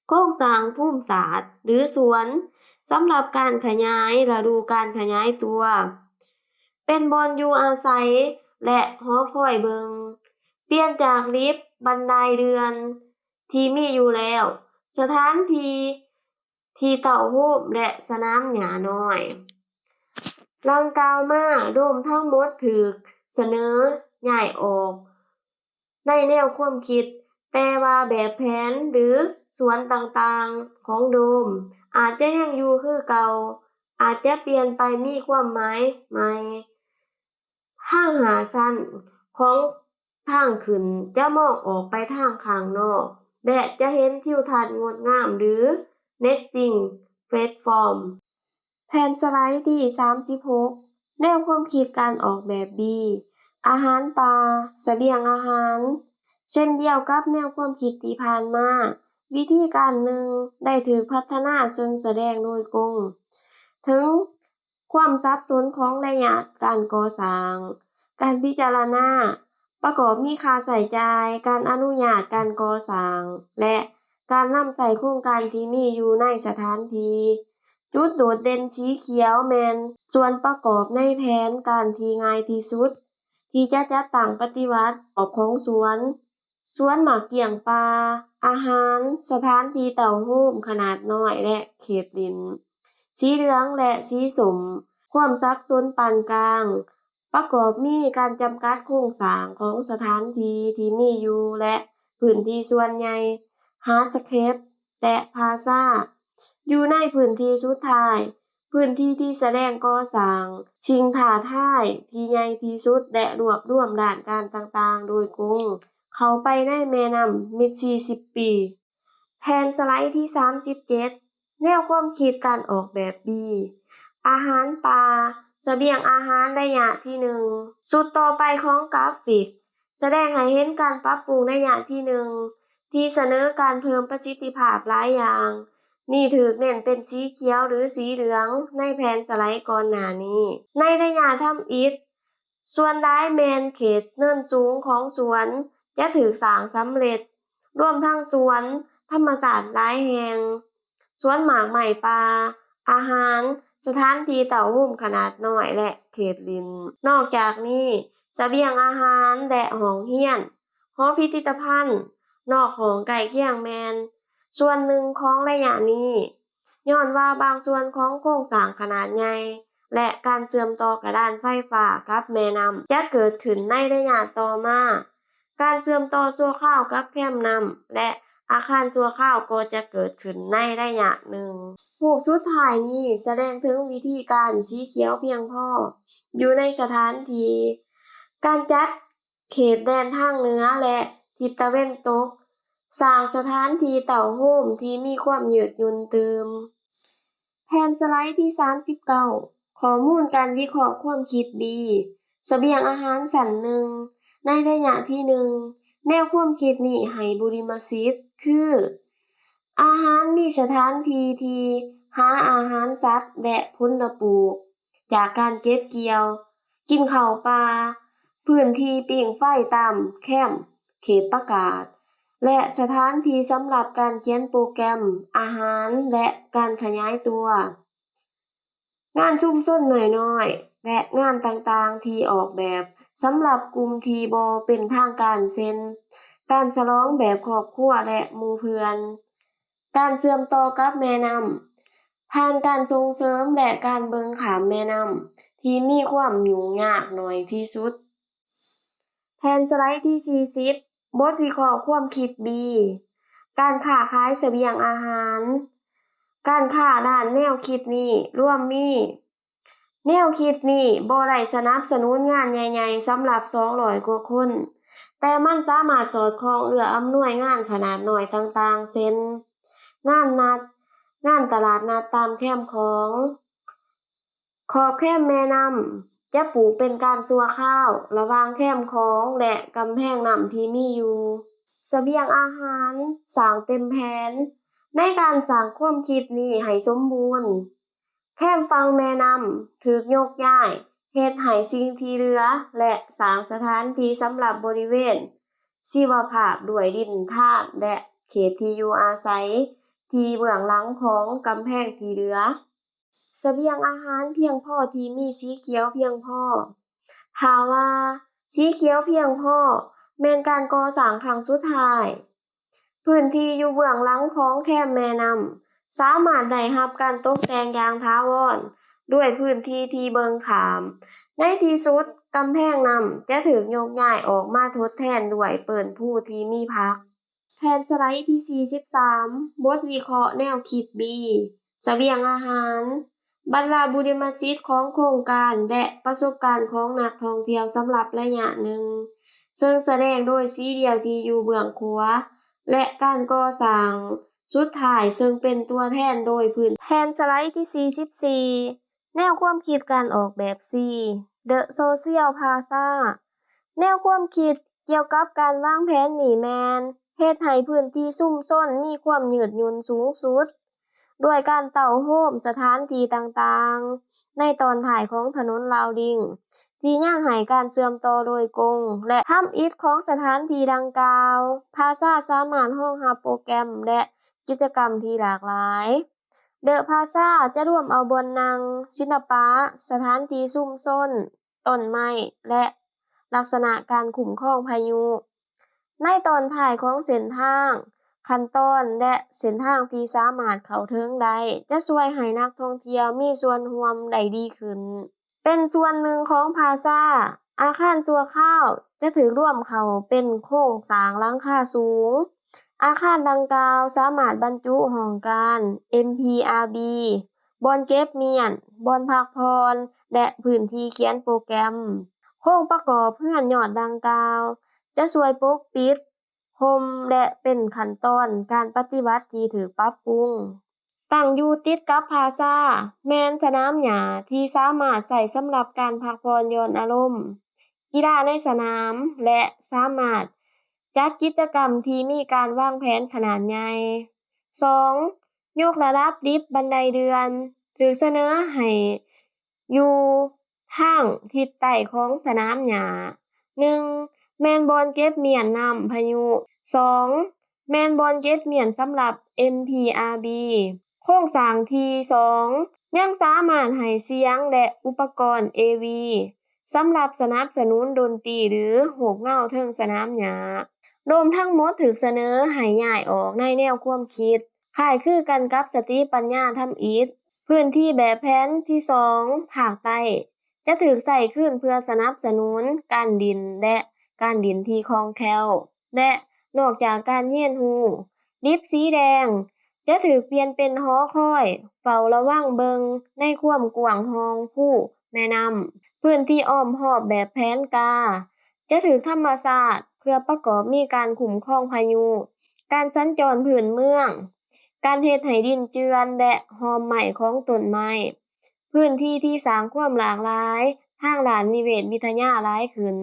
โครงสร้างภูมิศาสตร์หรือสวนสำหรับการขยายฤดูการขยายตัว เป็นบ่อนอยู่อาศัยและหอคอยเบิงเปลี่ยนจากลิฟต์บันไดเรือนที่มีอยู่แล้ว สถานที่เต่ารูปและสนามหญ้าน้อยดังกล่าวมาโดมทั้งหมดถูกเสนอย้ายออกในแนวความคิดแปลว่าแบบแผนหรือส่วนต่างๆของโดมอาจจะยังอยู่คือเก่าอาจจะเปลี่ยนไปมีความหมายใหม่ทางหาชั้นของทางขึ้นจะมองออกไปทางข้างนอกและจะเห็นทิวทัศน์งดงามหรือ nesting platform แผนสไลด์ที่36แนวความคิดการออกแบบ B อาหารป่าเสบียงอาหารเช่นเดียวกับแนวความคิดที่ผ่านมาวิธีการหนึ่งได้ถูกพัฒนาเชิงแสดงโดยกงถึงความสับสนของระยะการก่อสร้างการพิจารณาประกอบมีค่าใช้จ่ายการอนุญาตการก่อสร้างและการนำใช้โครงการที่มีอยู่ในสถานที่จุดโดดเด่นสีเขียวแม่นส่วนประกอบในแผนการที่ง่ายที่สุดที่จะจัดตั้งปฏิวัติออกของสวนหมากเกี่ยงปลาอาหารสถานที่เต่ารูปขนาดน้อยและเขตดินสีเหลืองและสีส้มความซับซ้อนปานกลางประกอบมีการจำกัดโครงสร้างของสถานที่ที่มีอยู่และพื้นที่ส่วนใหญ่ฮาร์ดสเคปและพลาซ่าอยู่ในพื้นที่สุดท้ายพื้นที่ที่แสดงก่อสร้างชิงท้าทายที่ใหญ่ที่สุดและรวบรวมด้านการต่างๆโดยกงเข้าไปในแม่น้ำมิสซิสซิปปีแผนสไลด์ที่37แนวความคิดการออกแบบ B อาหารป่าเสบียงอาหารระยะที่1สุดต่อไปของกราฟิกแสดงให้เห็นการปรับปรุงระยะที่1ที่เสนอการเพิ่มประสิทธิภาพหลายอย่างนี่ถูกเน้นเป็นสีเขียวหรือสีเหลืองในแผนสไลด์ก่อนหน้านี้ในระยะทำอิฐส่วนร้ายแมนเขตเนินสูงของสวนจะถูกสร้างสำเร็จรวมทั้งสวนธรรมศาสตร์หลายแห่งสวนหมากไม้ป่าอาหารสถานที่เต่ารูปขนาดน้อยและเขตลินนอกจากนี้เสบียงอาหารและห้องเรียนหอพิพิธภัณฑ์นอกของใกล้เคียงแมนส่วนหนึ่งของระยะนี้ย้อนว่าบางส่วนของโครงสร้างขนาดใหญ่และการเชื่อมต่อกระดานไฟฟ้ากับแม่น้ำจะเกิดขึ้นในระยะต่อมาการเชื่อมต่อชั่วคราวกับแคมป์น้ำและอาคารชั่วคราวก็จะเกิดขึ้นในระยะหนึ่งรูปสุดท้ายนี้แสดงถึงวิธีการสีเขียวเพียงพออยู่ในสถานที่การจัดเขตแดนทางเหนือและทิศตะวันตกสร้างสถานที่เต่าโฮมที่มีความยืดหยุ่นตืมแผนสไลด์ที่39ข้อมูลการวิเคราะห์ความคิด B เสบียงอาหารชั้นหนึ่งในระยะที่1แนวความคิดนี้ให้บุริมสิทธิ์คืออาหารมีสถานที่ที่หาอาหารสัตว์และผลปลูกจากการเก็บเกี่ยวกินข้าวปลาพื้นที่ปิ้งไฟตามแคมป์เขตประกาศและสถานที่สำหรับการเขียนโปรแกรมอาหารและการขยายตัวงานชุมชนน้อยๆและงานต่างๆที่ออกแบบสำหรับกลุ่มที่บ่เป็นทางการเช่นการฉลองแบบครอบครัวและหมู่เพื่อนการเชื่อมต่อกับแม่น้ำผ่านการส่งเสริมและการเบิ่งข้ามแม่น้ำที่มีความยุ่งยากน้อยที่สุดแผนสไลด์ที่40บทวิเคราะห์ความคิด B การค้าขายเสบียงอาหารการค้าด้านแนวคิดนี้รวมมีแนวคิดนี้บ่ได้สนับสนุนงานใหญ่ๆสำหรับ200กว่าคนแต่มันสามารถสอดคล้องเอื้ออำนวยงานขนาดน้อยต่างๆเช่นงานตลาดนัดตามแคมป์ของขอบแคมป์แม่น้ำจะปลูกเป็นการชั่วคราวระหว่างแคมป์ของและกำแพงน้ำที่มีอยู่เสบียงอาหารสร้างเต็มแผนในการสร้างความคิดนี้ให้สมบูรณ์แคมป์ฝั่งแม่น้ำถูกยกย้ายเฮ็ดให้สิ่งที่เหลือและสร้างสถานที่สำหรับบริเวณชีวภาพด้วยดินธาตุและเขตที่อยู่อาศัยที่เบื้องหลังของกำแพงที่เหลือ เสบียงอาหารเพียงพอที่มีสีเขียวเพียงพอถ้าว่าสีเขียวเพียงพอแม่นการก่อสร้างครั้งสุดท้ายพื้นที่อยู่เบื้องหลังของแคมแม่น้ำสามารถได้รับการตกแต่งอย่างถาวรด้วยพื้นที่ที่เบิ่งขาม ในที่สุดกำแพงน้ำจะถูกยกย้ายออกมาทดแทนด้วยเปิ่นผู้ที่มีพักแผนสไลด์ที่ 43 บทวิเคราะห์แนวคิด B เสบียงอาหารบรรดาบุริมชิตของโครงการและประสบการณ์ของนักท่องเที่ยวสำหรับระยะหนึ่งซึ่งแสดงโดยสีเดียวที่อยู่เบื้องขวาและการก่อสร้างสุดท้ายซึ่งเป็นตัวแทนโดยพื้นแผนสไลด์ที่ 44 แนวความคิดการออกแบบ C The Social Plaza แนวความคิดเกี่ยวกับการวางแผนนี่แม่นเฮ็ดให้พื้นที่ชุมชนมีความยืดหยุ่นสูงสุดด้วยการเต่าโฮมสถานที่ต่างๆในตอนท้ายของถนนราวดิ่งที่ยังให้การเชื่อมต่อโดยกงและทำอิฐของสถานที่ดังกล่าวพาซาสามารถรองรับโปรแกรมและกิจกรรมที่หลากหลายเดอะพาซาจะรวมเอาบอนนั่งศิลปะสถานที่ชุมชนต้นไม้และลักษณะการคุ้มครองพายุในตอนท้ายของเส้นทางขั้นตอนและเส้นทางที่สามารถเข้าถึงได้จะช่วยให้นักท่องเที่ยวมีส่วนร่วมได้ดีขึ้นเป็นส่วนหนึ่งของพาซาอาคารชั่วคราวจะถูกรวมเข้าเป็นโครงสร้างหลังคาสูงอาคารดังกล่าวสามารถบรรจุห้องการ MPRB บ่อนเก็บเมียนบ่อนพักผ่อนและพื้นที่เขียนโปรแกรมโครงประกอบเรือนยอดดังกล่าวจะช่วยปกปิดห่มและเป็นขั้นตอนการปฏิบัติที่ถูกปรับปรุงตั้งอยู่ติดกับพลาซาแม่นสนามหญ้าที่สามารถใช้สำหรับการพักผ่อนหย่อนอารมณ์กีฬาในสนามและสามารถจัดกิจกรรมที่มีการวางแผนขนาดใหญ่ 2. ยกระดับลิฟต์บันไดเดือนถูกเสนอให้อยู่ทางทิศใต้ของสนามหญ้า 1. แม่นบอลเก็บเมียนน้ำพายุ 2. แม่นบอลเก็บเมียนสำหรับ MPRB โครงสร้างที่ 2. ยังสามารถให้เสียงและอุปกรณ์ AV สำหรับสนับสนุนดนตรีหรือโหกเง่าเทิงสนามหญ้ารวมทั้งหมดถูกเสนอให้ย้ายออกในแนวความคิดคล้ายคือกันกับสติปัญญาทำอิฐพื้นที่แบบแผนที่ 2 ภาคใต้จะถูกใช้ขึ้นเพื่อสนับสนุนการดินและการดินที่คล่องแคล่วและนอกจากการเรียนรู้ลิฟต์สีแดงจะถูกเปลี่ยนเป็นหอคอยเฝ้าระวังเบิงในความกว้างห้องผู้แนะนำพื้นที่อ้อมรอบแบบแผนกาจะถูกธรรมชาติเพื่อประกอบมีการคุ้มครองพายุการสัญจรพื้นเมืองการเฮ็ดให้ดินเจือนและหอมไหม้ของต้นไม้พื้นที่ที่สร้างความหลากหลายทางด้านนิเวศวิทยาหลายขึ้น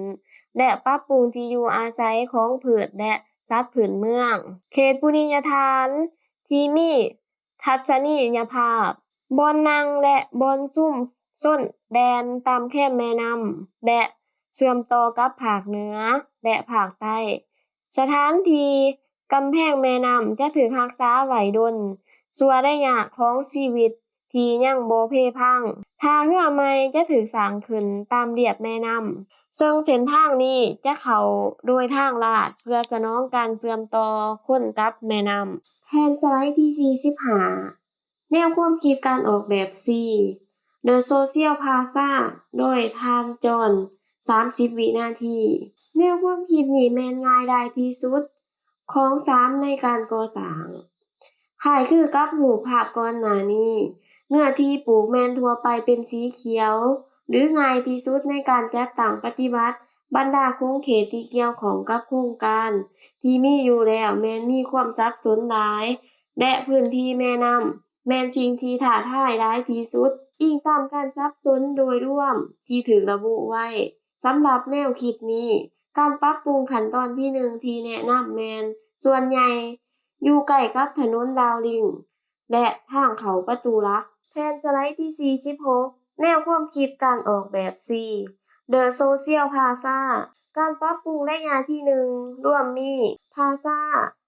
และปรับปรุงที่อยู่อาศัยของพืชและสัตว์พื้นเมืองเขตบุริยทานที่มีทัศนียภาพบ่อนนั่งและบ่อนซุ่มส้นแดนตามแคมแม่น้ำและเชื่อมต่อกับภาคเหนือและภาคใต้สถานที่กำแพงแม่น้ำจะถูกรักษาไว้ดลชั่วระยะของชีวิตที่ยังบ่เพพังทางเรือใหม่จะถูกสร้างขึ้นตามเรียบแม่น้ำซึ่งเส้นทางนี้จะเข้าโดยทางลาดเพื่อสนองการเชื่อมต่อคนกับแม่น้ำแผนสไลด์ที่ 45 แนวความคิดการออกแบบ C The Social Plaza โดยท่านจอห์น30 วินาทีแนวความคิดนี้แม่นง่ายได้ที่สุดของ3ในการก่อสร้างคล้ายคือกับรูปภาพก่อนหน้านี้เนื้อที่ปลูกแม่นทั่วไปเป็นสีเขียวหรือง่ายที่สุดในการจัดตั้งปฏิบัติบรรดาโครงเขตที่เกี่ยวข้องกับโครงการที่มีอยู่แล้วแม้นมีความสับสนหลายและพื้นที่แม่น้ำแม่นสิ่งที่ท้าทายหลายที่สุดอิงตามการสับสนโดยรวมที่ถูกระบุไว้สำหรับแนวคิดนี้การปรับปรุงขั้นตอนที่ 1ที่แนะนำแม่นส่วนใหญ่อยู่ใกล้กับถนนดาวลิงและทางเข้าประตูหลักแผนสไลด์ที่ 46 แนวความคิดการออกแบบ C The Social Plaza การปรับปรุงระยะที่ 1 ร่วมมี Plaza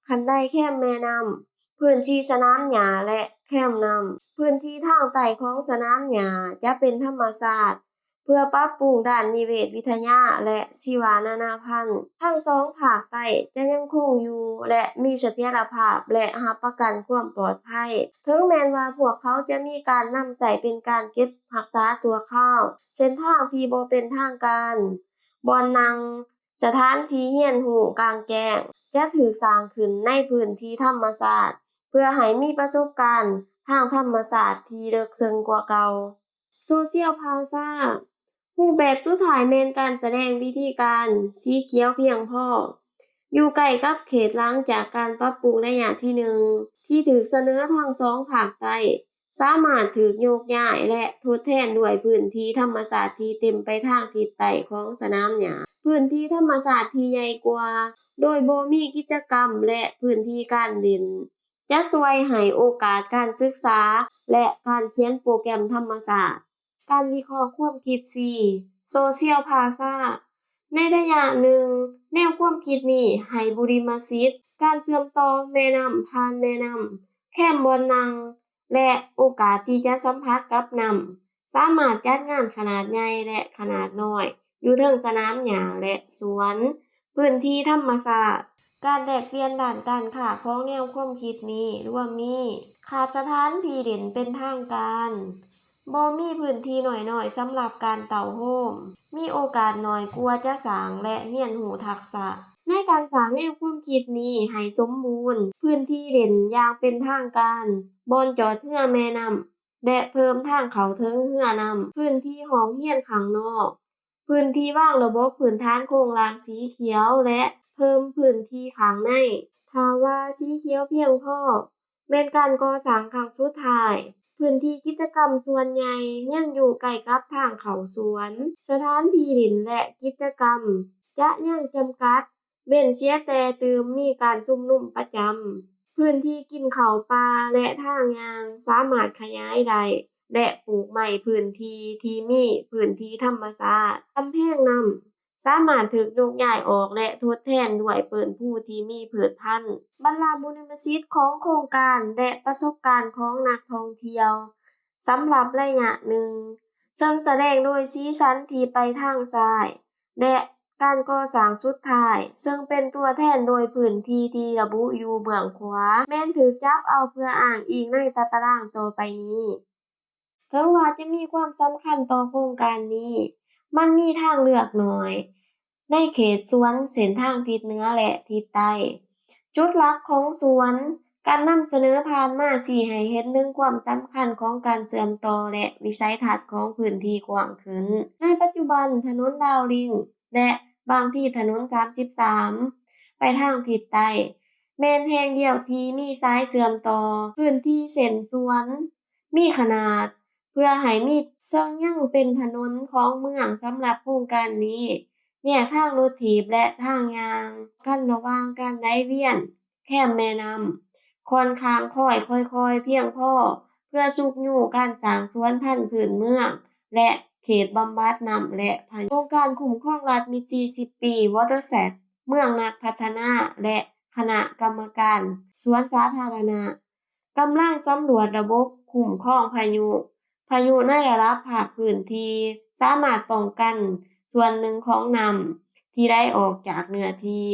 คันไดแคมแม่น้ำพื้นที่สนามหญ้าและ แคมป์นำพื้นที่ทางใต้ของสนามหญ้าจะเป็นธรรมชาติเพื่อปรับปรุงด้านนิเวศวิทยาและชีวนานาพันธุ์ทั้งสองภาคใต้จะยังคงอยู่และมีเสถียรภาพและรับประกันความปลอดภัยถึงแม้ว่าพวกเขาจะมีการนำใจเป็นการเก็บรักษาชั่วคราวเส้นทางที่บ่เป็นทางการบ่อนนั่งสถานที่เรียนรู้กลางแจ้งจะถูกสร้างขึ้นในพื้นที่ธรรมชาติเพื่อให้มีประสบการณ์ทางธรรมชาติที่ลึกซึ้งกว่าเก่า Social Plaza รูปแบบสุดท้ายแม่นการแสดงวิธีการสีเขียวเพียงพออยู่ใกล้กับเขตหลังจากการปรับปรุงระยะที่1ที่ถูกเสนอทั้งสองภาคใต้สามารถถูกโยกย้ายและทดแทนด้วยพื้นที่ธรรมชาติที่เต็มไปทางทิศใต้ของสนามหญ้าพื้นที่ธรรมชาติที่ใหญ่กว่าโดยบ่มีกิจกรรมและพื้นที่การเล่นจะช่วยให้โอกาสการศึกษาและการเขียนโปรแกรมธรรมศาสตร์การวิเคราะห์ความคิด 4 Social Plaza ในระยะหนึ่งแนวความคิดนี้ให้บุริมสิทธิ์การเชื่อมต่อแม่น้ำผ่านแม่น้ำแคมป์บ่อนนั่งและโอกาสที่จะสัมผัสกับน้ำสามารถจัดงานขนาดใหญ่และขนาดน้อยอยู่เทิงสนามหญ้าและสวนพื้นที่ธรรมชาติการแลกเปลี่ยนด้านการค้าของแนวความคิดนี้รวมมีขาดสถานที่เด่นเป็นทางการบ่มีพื้นที่น้อยๆสำหรับการเต่าโฮมมีโอกาสน้อยกว่าจะสร้างและเรียนรู้ทักษะในการสร้างแนวความคิดนี้ให้สมบูรณ์พื้นที่เด่นอย่างเป็นทางการบ่อนจอดเรือแม่น้ำและเพิ่มทางเข้าถึงเรือนำพื้นที่ห้องเรียนข้างนอกพื้นที่วางระบบพื้นฐานโครงหลังสีเขียวและเพิ่มพื้นที่ข้างในถ้าว่าสีเขียวเพียงพอแม่นการก่อสร้างครั้งสุดท้ายพื้นที่กิจกรรมส่วนใหญ่ยังอยู่ใกล้กับทางเข้าสวนสถานที่เล่นและกิจกรรมจะยังจำกัดเว้นเสียแต่มีการชุมนุมประจำพื้นที่กินข้าวปลาและทางย่างสามารถขยายได้และปลูกใหม่พื้นที่ที่มีพื้นที่ธรรมชาติกำแพงนำสามารถถูกยกย้ายออกและทดแทนด้วยพื้นที่ที่มีพืชพันธุ์บรรดาบุญประสิทธิ์ของโครงการและประสบการณ์ของนักท่องเที่ยวสำหรับระยะหนึ่งซึ่งแสดงโดยสีสันที่ไปทางซ้ายและการก่อสร้างสุดท้ายซึ่งเป็นตัวแทนโดยพื้นที่ที่ระบุอยู่เบื้องขวาแม้นถูกจับเอาเพื่ออ้างอิงในตารางต่อไปนี้ถึงว่าจะมีความสำคัญต่อโครงการนี้มันมีทางเลือกน้อยในเขตสวนเส้นทางทิศเหนือและทิศใต้จุดหลักของสวนการนำเสนอผ่านมาชี้ให้เห็นถึงความสำคัญของการเชื่อมต่อและวิสัยทัศน์ของพื้นที่กว้างขึ้นในปัจจุบันถนนดาวลิงและบางที่ถนน33ไปทางทิศใต้แม่นแห่งเดียวที่มีสายเชื่อมต่อพื้นที่เส้นสวนมีขนาดเพื่อให้มีซึ่งยังเป็นถนนของเมืองสำหรับโครงการนี้แยกทางรถถีบและทางยางกันระหว่างการไหลเวียนแคมแม่น้ำค่อนข้างค่อยๆเพียงพอเพื่อสุกอยู่การสร้างสวนพันธุ์พื้นเมืองและเขตบำบัดน้ำและพายุโครงการคุ้มครองรัฐมี40ปีวอเตอร์แซดเมืองนักพัฒนาและคณะกรรมการสวนสาธารณะกำลังสำรวจระบบคุ้มครองพายุในระดับภาคพื้นที่สามารถป้องกันส่วนหนึ่งของน้ำที่ได้ออกจากเนื้อที่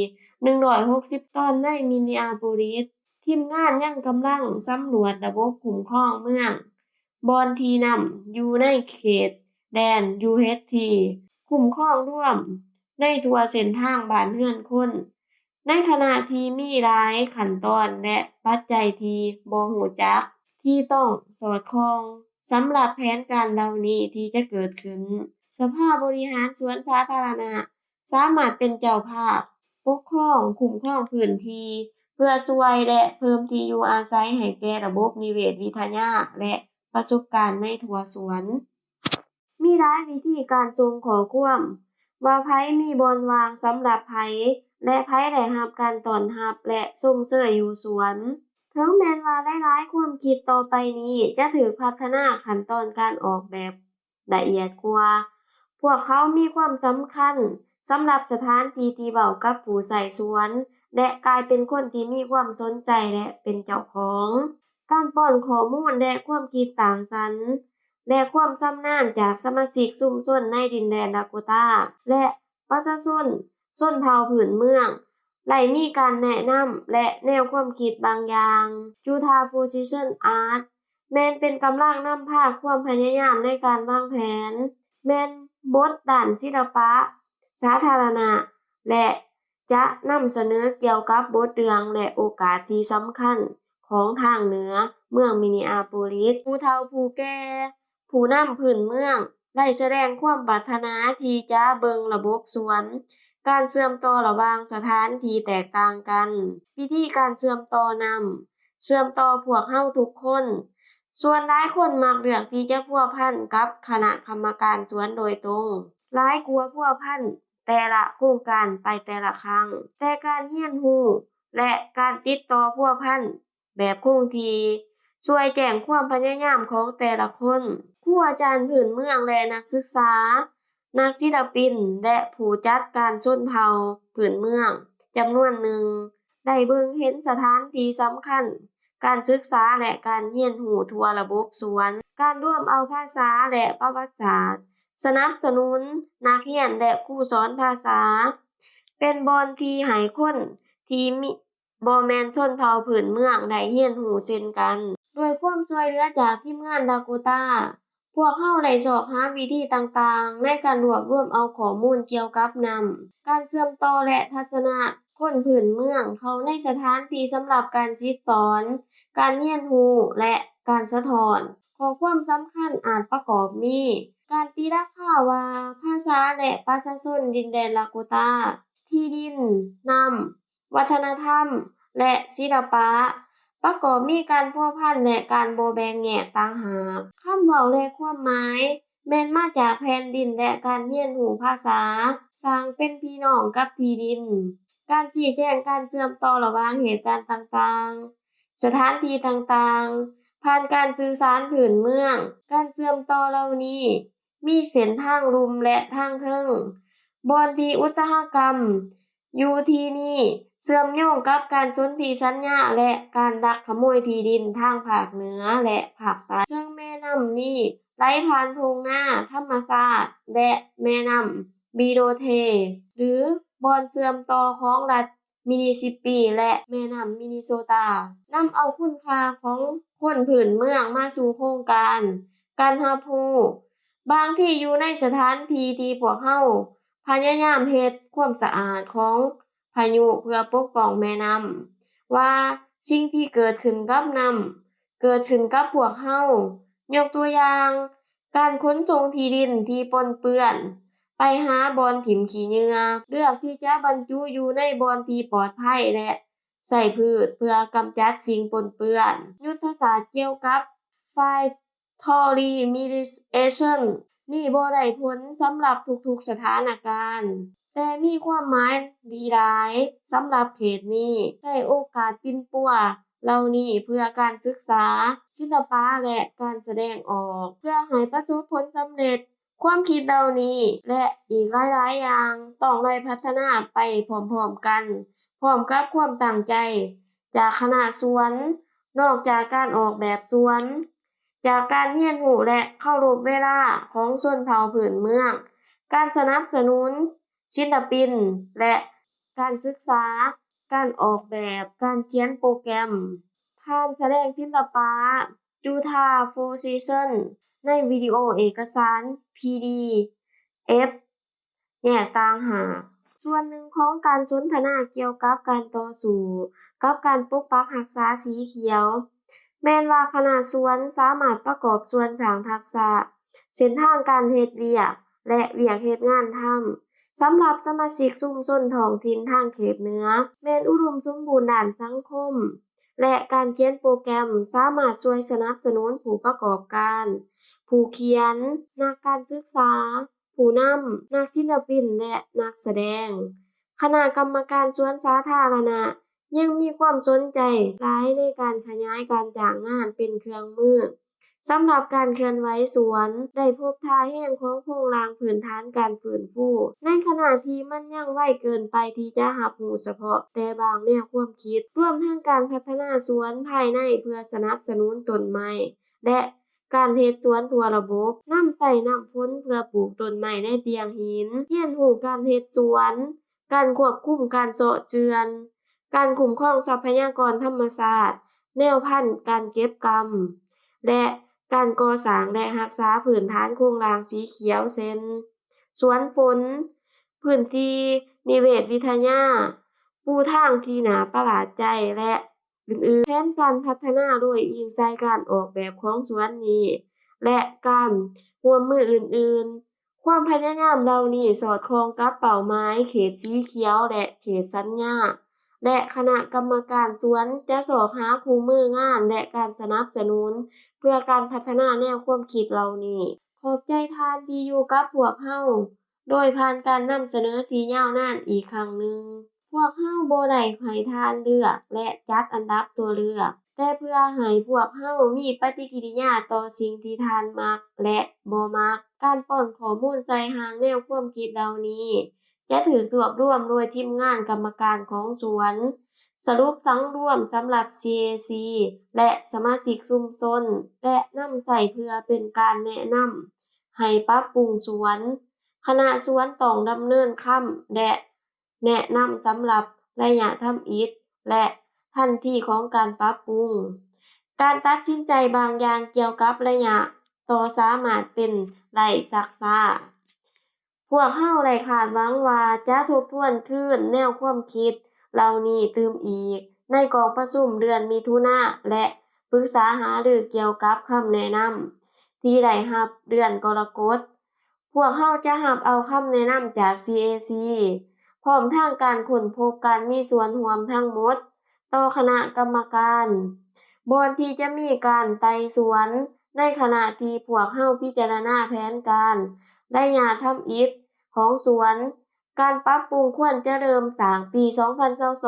160 ตอนในมินนีอาโพลิสทีมงานยังกำลังสำรวจระบบคุ้มครองเมืองบอนที่น้ำอยู่ในเขตแดน UHT คุ้มครองร่วมในทั่วเส้นทางบ้านเรือนคนในขณะที่มีหลายขั้นตอนและปัจจัยที่บ่รู้จักที่ต้องสอดคล้องสำหรับแผนการเหล่านี้ที่จะเกิดขึ้นสภาบริหารสวนสาธารณะสามารถเป็นเจ้าภาพปกครองคุ้มครองพื้นที่เพื่อช่วยและเพิ่มที่อยู่อาศัยให้แก่ระบบนิเวศวิทยาและประสบการณ์ในทั่วสวนมีหลายวิธีการส่งข้อความว่าไผมีบ่อนว่างสำหรับไผและไผได้รับการต้อนรับและส่งเสริมอยู่สวนถึงแม้ว่าหลายๆความคิดต่อไปนี้จะถูกพัฒนาขั้นตอนการออกแบบละเอียดกว่าพวกเขามีความสำคัญสำหรับสถานที่ที่เว้ากับผู้ใช้สวนและกลายเป็นคนที่มีความสนใจและเป็นเจ้าของการ ป้อนข้อมูลและความคิดสร้างสรรค์และความชำนาญจากสมาชิกชุมชนในดินแดนดาโกตาและประชาชนชนเผ่าพื้นเมืองได้มีการแนะนำและแนวความคิดบางอย่างจูทาโพซิชันอาร์ตแม่นเป็นกำลังนำพาความพยายามในการวางแผนแม่นบทด้านศิลปะสาธารณะและจะนำเสนอเกี่ยวกับบทเรื่องและโอกาสที่สำคัญของทางเหนือเมืองมินนีอาโปลิสผู้เฒ่าผู้แก่ผู้นำพื้นเมืองได้แสดงความปรารถนาที่จะเบิ่งระบบสวนการเชื่อมต่อระหว่างสถานที่แตกต่างกันวิธีการเชื่อมต่อนำเชื่อมต่อพวกเฮาทุกคนส่วนหลายคนมักเลือกที่จะพัวพันกับคณะกรรมการสวนโดยตรงหลายกว่าพัวพันแต่ละโครงการไปแต่ละครั้งแต่การเรียนรู้และการติดต่อพัวพันแบบคงที่ช่วยแจ้งความพยายามของแต่ละคนครูอาจารย์พื้นเมืองและนักศึกษานักศิลปินและผู้จัดการชนเผ่าพื้นเมืองจำนวนหนึ่งได้เบิ่งเห็นสถานที่สำคัญการศึกษาและการเรียนรู้ทั่วระบบสวนการร่วมเอาภาษาและประวัติศาสตร์สนับสนุนนักเรียนและครูสอนภาษาเป็นบอนที่ให้คนที่บ่แม่นชนเผ่าพื้นเมืองได้เรียนรู้เช่นกันด้วยความช่วยเหลือจากทีมงานดาโกตาพวกเราได้สอบหาวิธีต่างๆในการรวบรวมเอาข้อมูลเกี่ยวกับการเชื่อมต่อและทัศนะคนพื้นเมืองเขาในสถานที่สำหรับการสอนการเรียนรู้และการสะท้อนข้อความสำคัญอาจประกอบมีการตีราคาว่าภาษาและประชาชนดินแดนลาโกตาที่ดินวัฒนธรรมและศิลปะประกอบมีการพัวพันและการบ่แบ่งแยกต่างหากคำเว้าและความหมายแม่นมาจากแผ่นดินและการเรียนรู้ภาษาสร้างเป็นพี่น้องกับที่ดินการชี้แจงการเชื่อมต่อระหว่างเหตุการณ์ต่างๆสถานที่ต่างๆผ่านการสื่อสารพื้นเมืองการเชื่อมต่อเหล่านี้มีเส้นทางลุ่มและทางเทิงบ่อนที่อุตสาหกรรมอยู่ที่นี่เชื่อมโยงกับการสนธิสัญญาและการลักขโมยที่ดินทางภาคเหนือและภาคใต้ซึ่งแม่น้ำนี้ไหลผ่านทุ่งนาธรรมชาติและแม่น้ำบีโดเทหรือบ่อนเชื่อมต่อของรัฐมิสซิสซิปปีและแม่น้ำมินนิโซตานำเอาคุณค่าของคนพื้นเมืองมาสู่โครงการรับรู้บางที่อยู่ในสถานที่ที่พวกเราพยายามเฮ็ดความสะอาดของพายุเพื่อปกป้องแม่น้ำว่าสิ่งที่เกิดขึ้นกับน้ำเกิดขึ้นกับพวกเรายกตัวอย่างการขนส่งที่ดินที่ปนเปื้อนไปหาบ่อนถิ่มขี้เหงื่อเลือกที่จะบรรจุอยู่ในบ่อนที่ปลอดภัยและใส่พืชเพื่อกำจัดสิ่งปนเปื้อนยุทธศาสตร์เกี่ยวกับPolymerization นี่บ่ได้ผลสำหรับทุกๆสถานการณ์แต่มีความหมายดีหลายสำหรับเขตนี้ใช้โอกาสปิ่นปัวเหล่านี้เพื่อการศึกษาศิลปะและการแสดงออกเพื่อให้ประสบผลสำเร็จความคิดเหล่านี้และอีกหลายๆอย่างต้องได้พัฒนาไปพร้อมๆกันพร้อมกับความตั้งใจจากคณะสวนนอกจากการออกแบบสวนจากการเรียนรู้และเคารพเวลาของชนเผ่าพื้นเมืองการสนับสนุนศิลปินและการศึกษาการออกแบบการเขียนโปรแกรมผ่านแสดงศิลปะจูทาโฟซิชันในวิดีโอเอกสาร PDF แยกต่างหากส่วนหนึ่งของการสนทนาเกี่ยวกับการต่อสู้กับการปกปักรักษาสีเขียวแม้นว่าคณะสวนสามารถประกอบส่วนสร้างทักษะเส้นทางการเฮ็ดเวียกและเวียกเฮ็ดงานทำสำหรับสมาชิกชุมชนท้องถิ่นทางเขตเหนือแม้นอุดมสมบูรณ์ด้านสังคมและการเขียนโปรแกรมสามารถช่วยสนับสนุนผู้ประกอบการผู้เขียนนักการศึกษาผู้นำนักศิลปินและนักแสดงคณะกรรมการสวนสาธารณะยังมีความสนใจหลายในการขยายการจ้างงานเป็นเครื่องมือ สำหรับการเคลื่อนไหวสวนได้พบท่าแห้งของโครงสร้างพื้นฐานการฟื้นฟูในขณะที่มันยังไวเกินไปที่จะรับรู้เฉพาะแต่บางแนวความคิดรวมทั้งการพัฒนาสวนภายในเพื่อสนับสนุนต้นไม้และการเฮ็ดสวนทั่วระบบนำใส่น้ำฝนเพื่อปลูกต้นไม้ในเตียงหินเรียนรู้การเฮ็ดสวนการควบคุมการเซาะเจือนการคุ้มครองทรัพยากรธรรมชาติแนวพันธุ์การเก็บกำและการก่อสร้างและรักษาพื้นฐานโครงสร้างสีเขียวเช่นสวนฝนพื้นที่นิเวศวิทยาปูทางที่น่าประหลาดใจและอื่นๆแผนการพัฒนาโดยอิงใส่การออกแบบของสวนนี้และการร่วมมืออื่นๆความพยายามเหล่านี้สอดคล้องกับเป้าหมายเขตสีเขียวและเขตสัญญาและคณะกรรมการสวนจะสอบหาคู่มืองานและการสนับสนุนเพื่อการพัฒนาแนวความคิดเหล่านี้ขอบใจท่านที่อยู่กับพวกเราโดยผ่านการนำเสนอที่ยาวนานอีกครั้งหนึ่งพวกเราบ่ได้ให้ท่านเลือกและจัดอันดับตัวเลือกแต่เพื่อให้พวกเรามีปฏิกิริยาต่อสิ่งที่ท่านมักและบ่มักการป้อนข้อมูลใส่หางแนวความคิดเหล่านี้จะถูกรวบรวมโดยทีมงานกรรมการของสวนสรุปสังรวมสำหรับ CAC และสมาชิกชุมชนและนำใส่เพื่อเป็นการแนะนำให้ปรับปรุงสวนคณะสวนต้องดำเนินคำและแนะนำสำหรับระยะทำอิฐและทันทีของการปรับปรุงการตัดสินใจบางอย่างเกี่ยวกับระยะต่อสามารถเป็นไร้ซักซ้าพวกเราได้คาดหวังว่าจะทบทวนคืนแนวความคิดเหล่านี้ตื่มอีกในกองประชุมเดือนมิถุนาและปรึกษาหารือเกี่ยวกับคำแนะนำที่ได้รับเดือนกรกฎาคมพวกเราจะรับเอาคำแนะนำจาก CAC พร้อมทั้งการค้นพบการมีส่วนร่วมทั้งหมดต่อคณะกรรมการบอนที่จะมีการไต่สวนในขณะที่พวกเราพิจารณาแผนการระยะทำอิฐของสวนการปรับปรุงควรจะเริ่มสร้างปี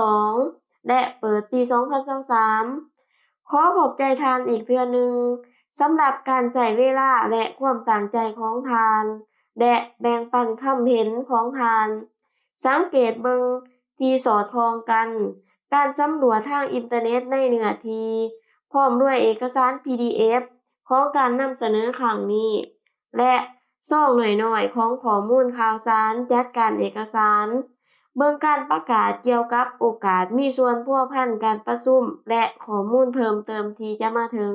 2022 และเปิดปี 2023 ขอขอบใจท่านอีกเทื่อหนึ่งสำหรับการใช้เวลาและความตั้งใจของท่านและแบ่งปันความเห็นของท่านสังเกตเบิ่งที่สอดคล้องกันการสำรวจทางอินเทอร์เน็ตในเนื้อที่พร้อมด้วยเอกสาร PDF ของการนำเสนอครั้งนี้และซองน้อยๆของข้อมูลข่าวสารจัดการเอกสารเบิ่งการประกาศเกี่ยวกับโอกาสมีส่วนพัวพันการประชุมและข้อมูลเพิ่มเติมที่จะมาถึง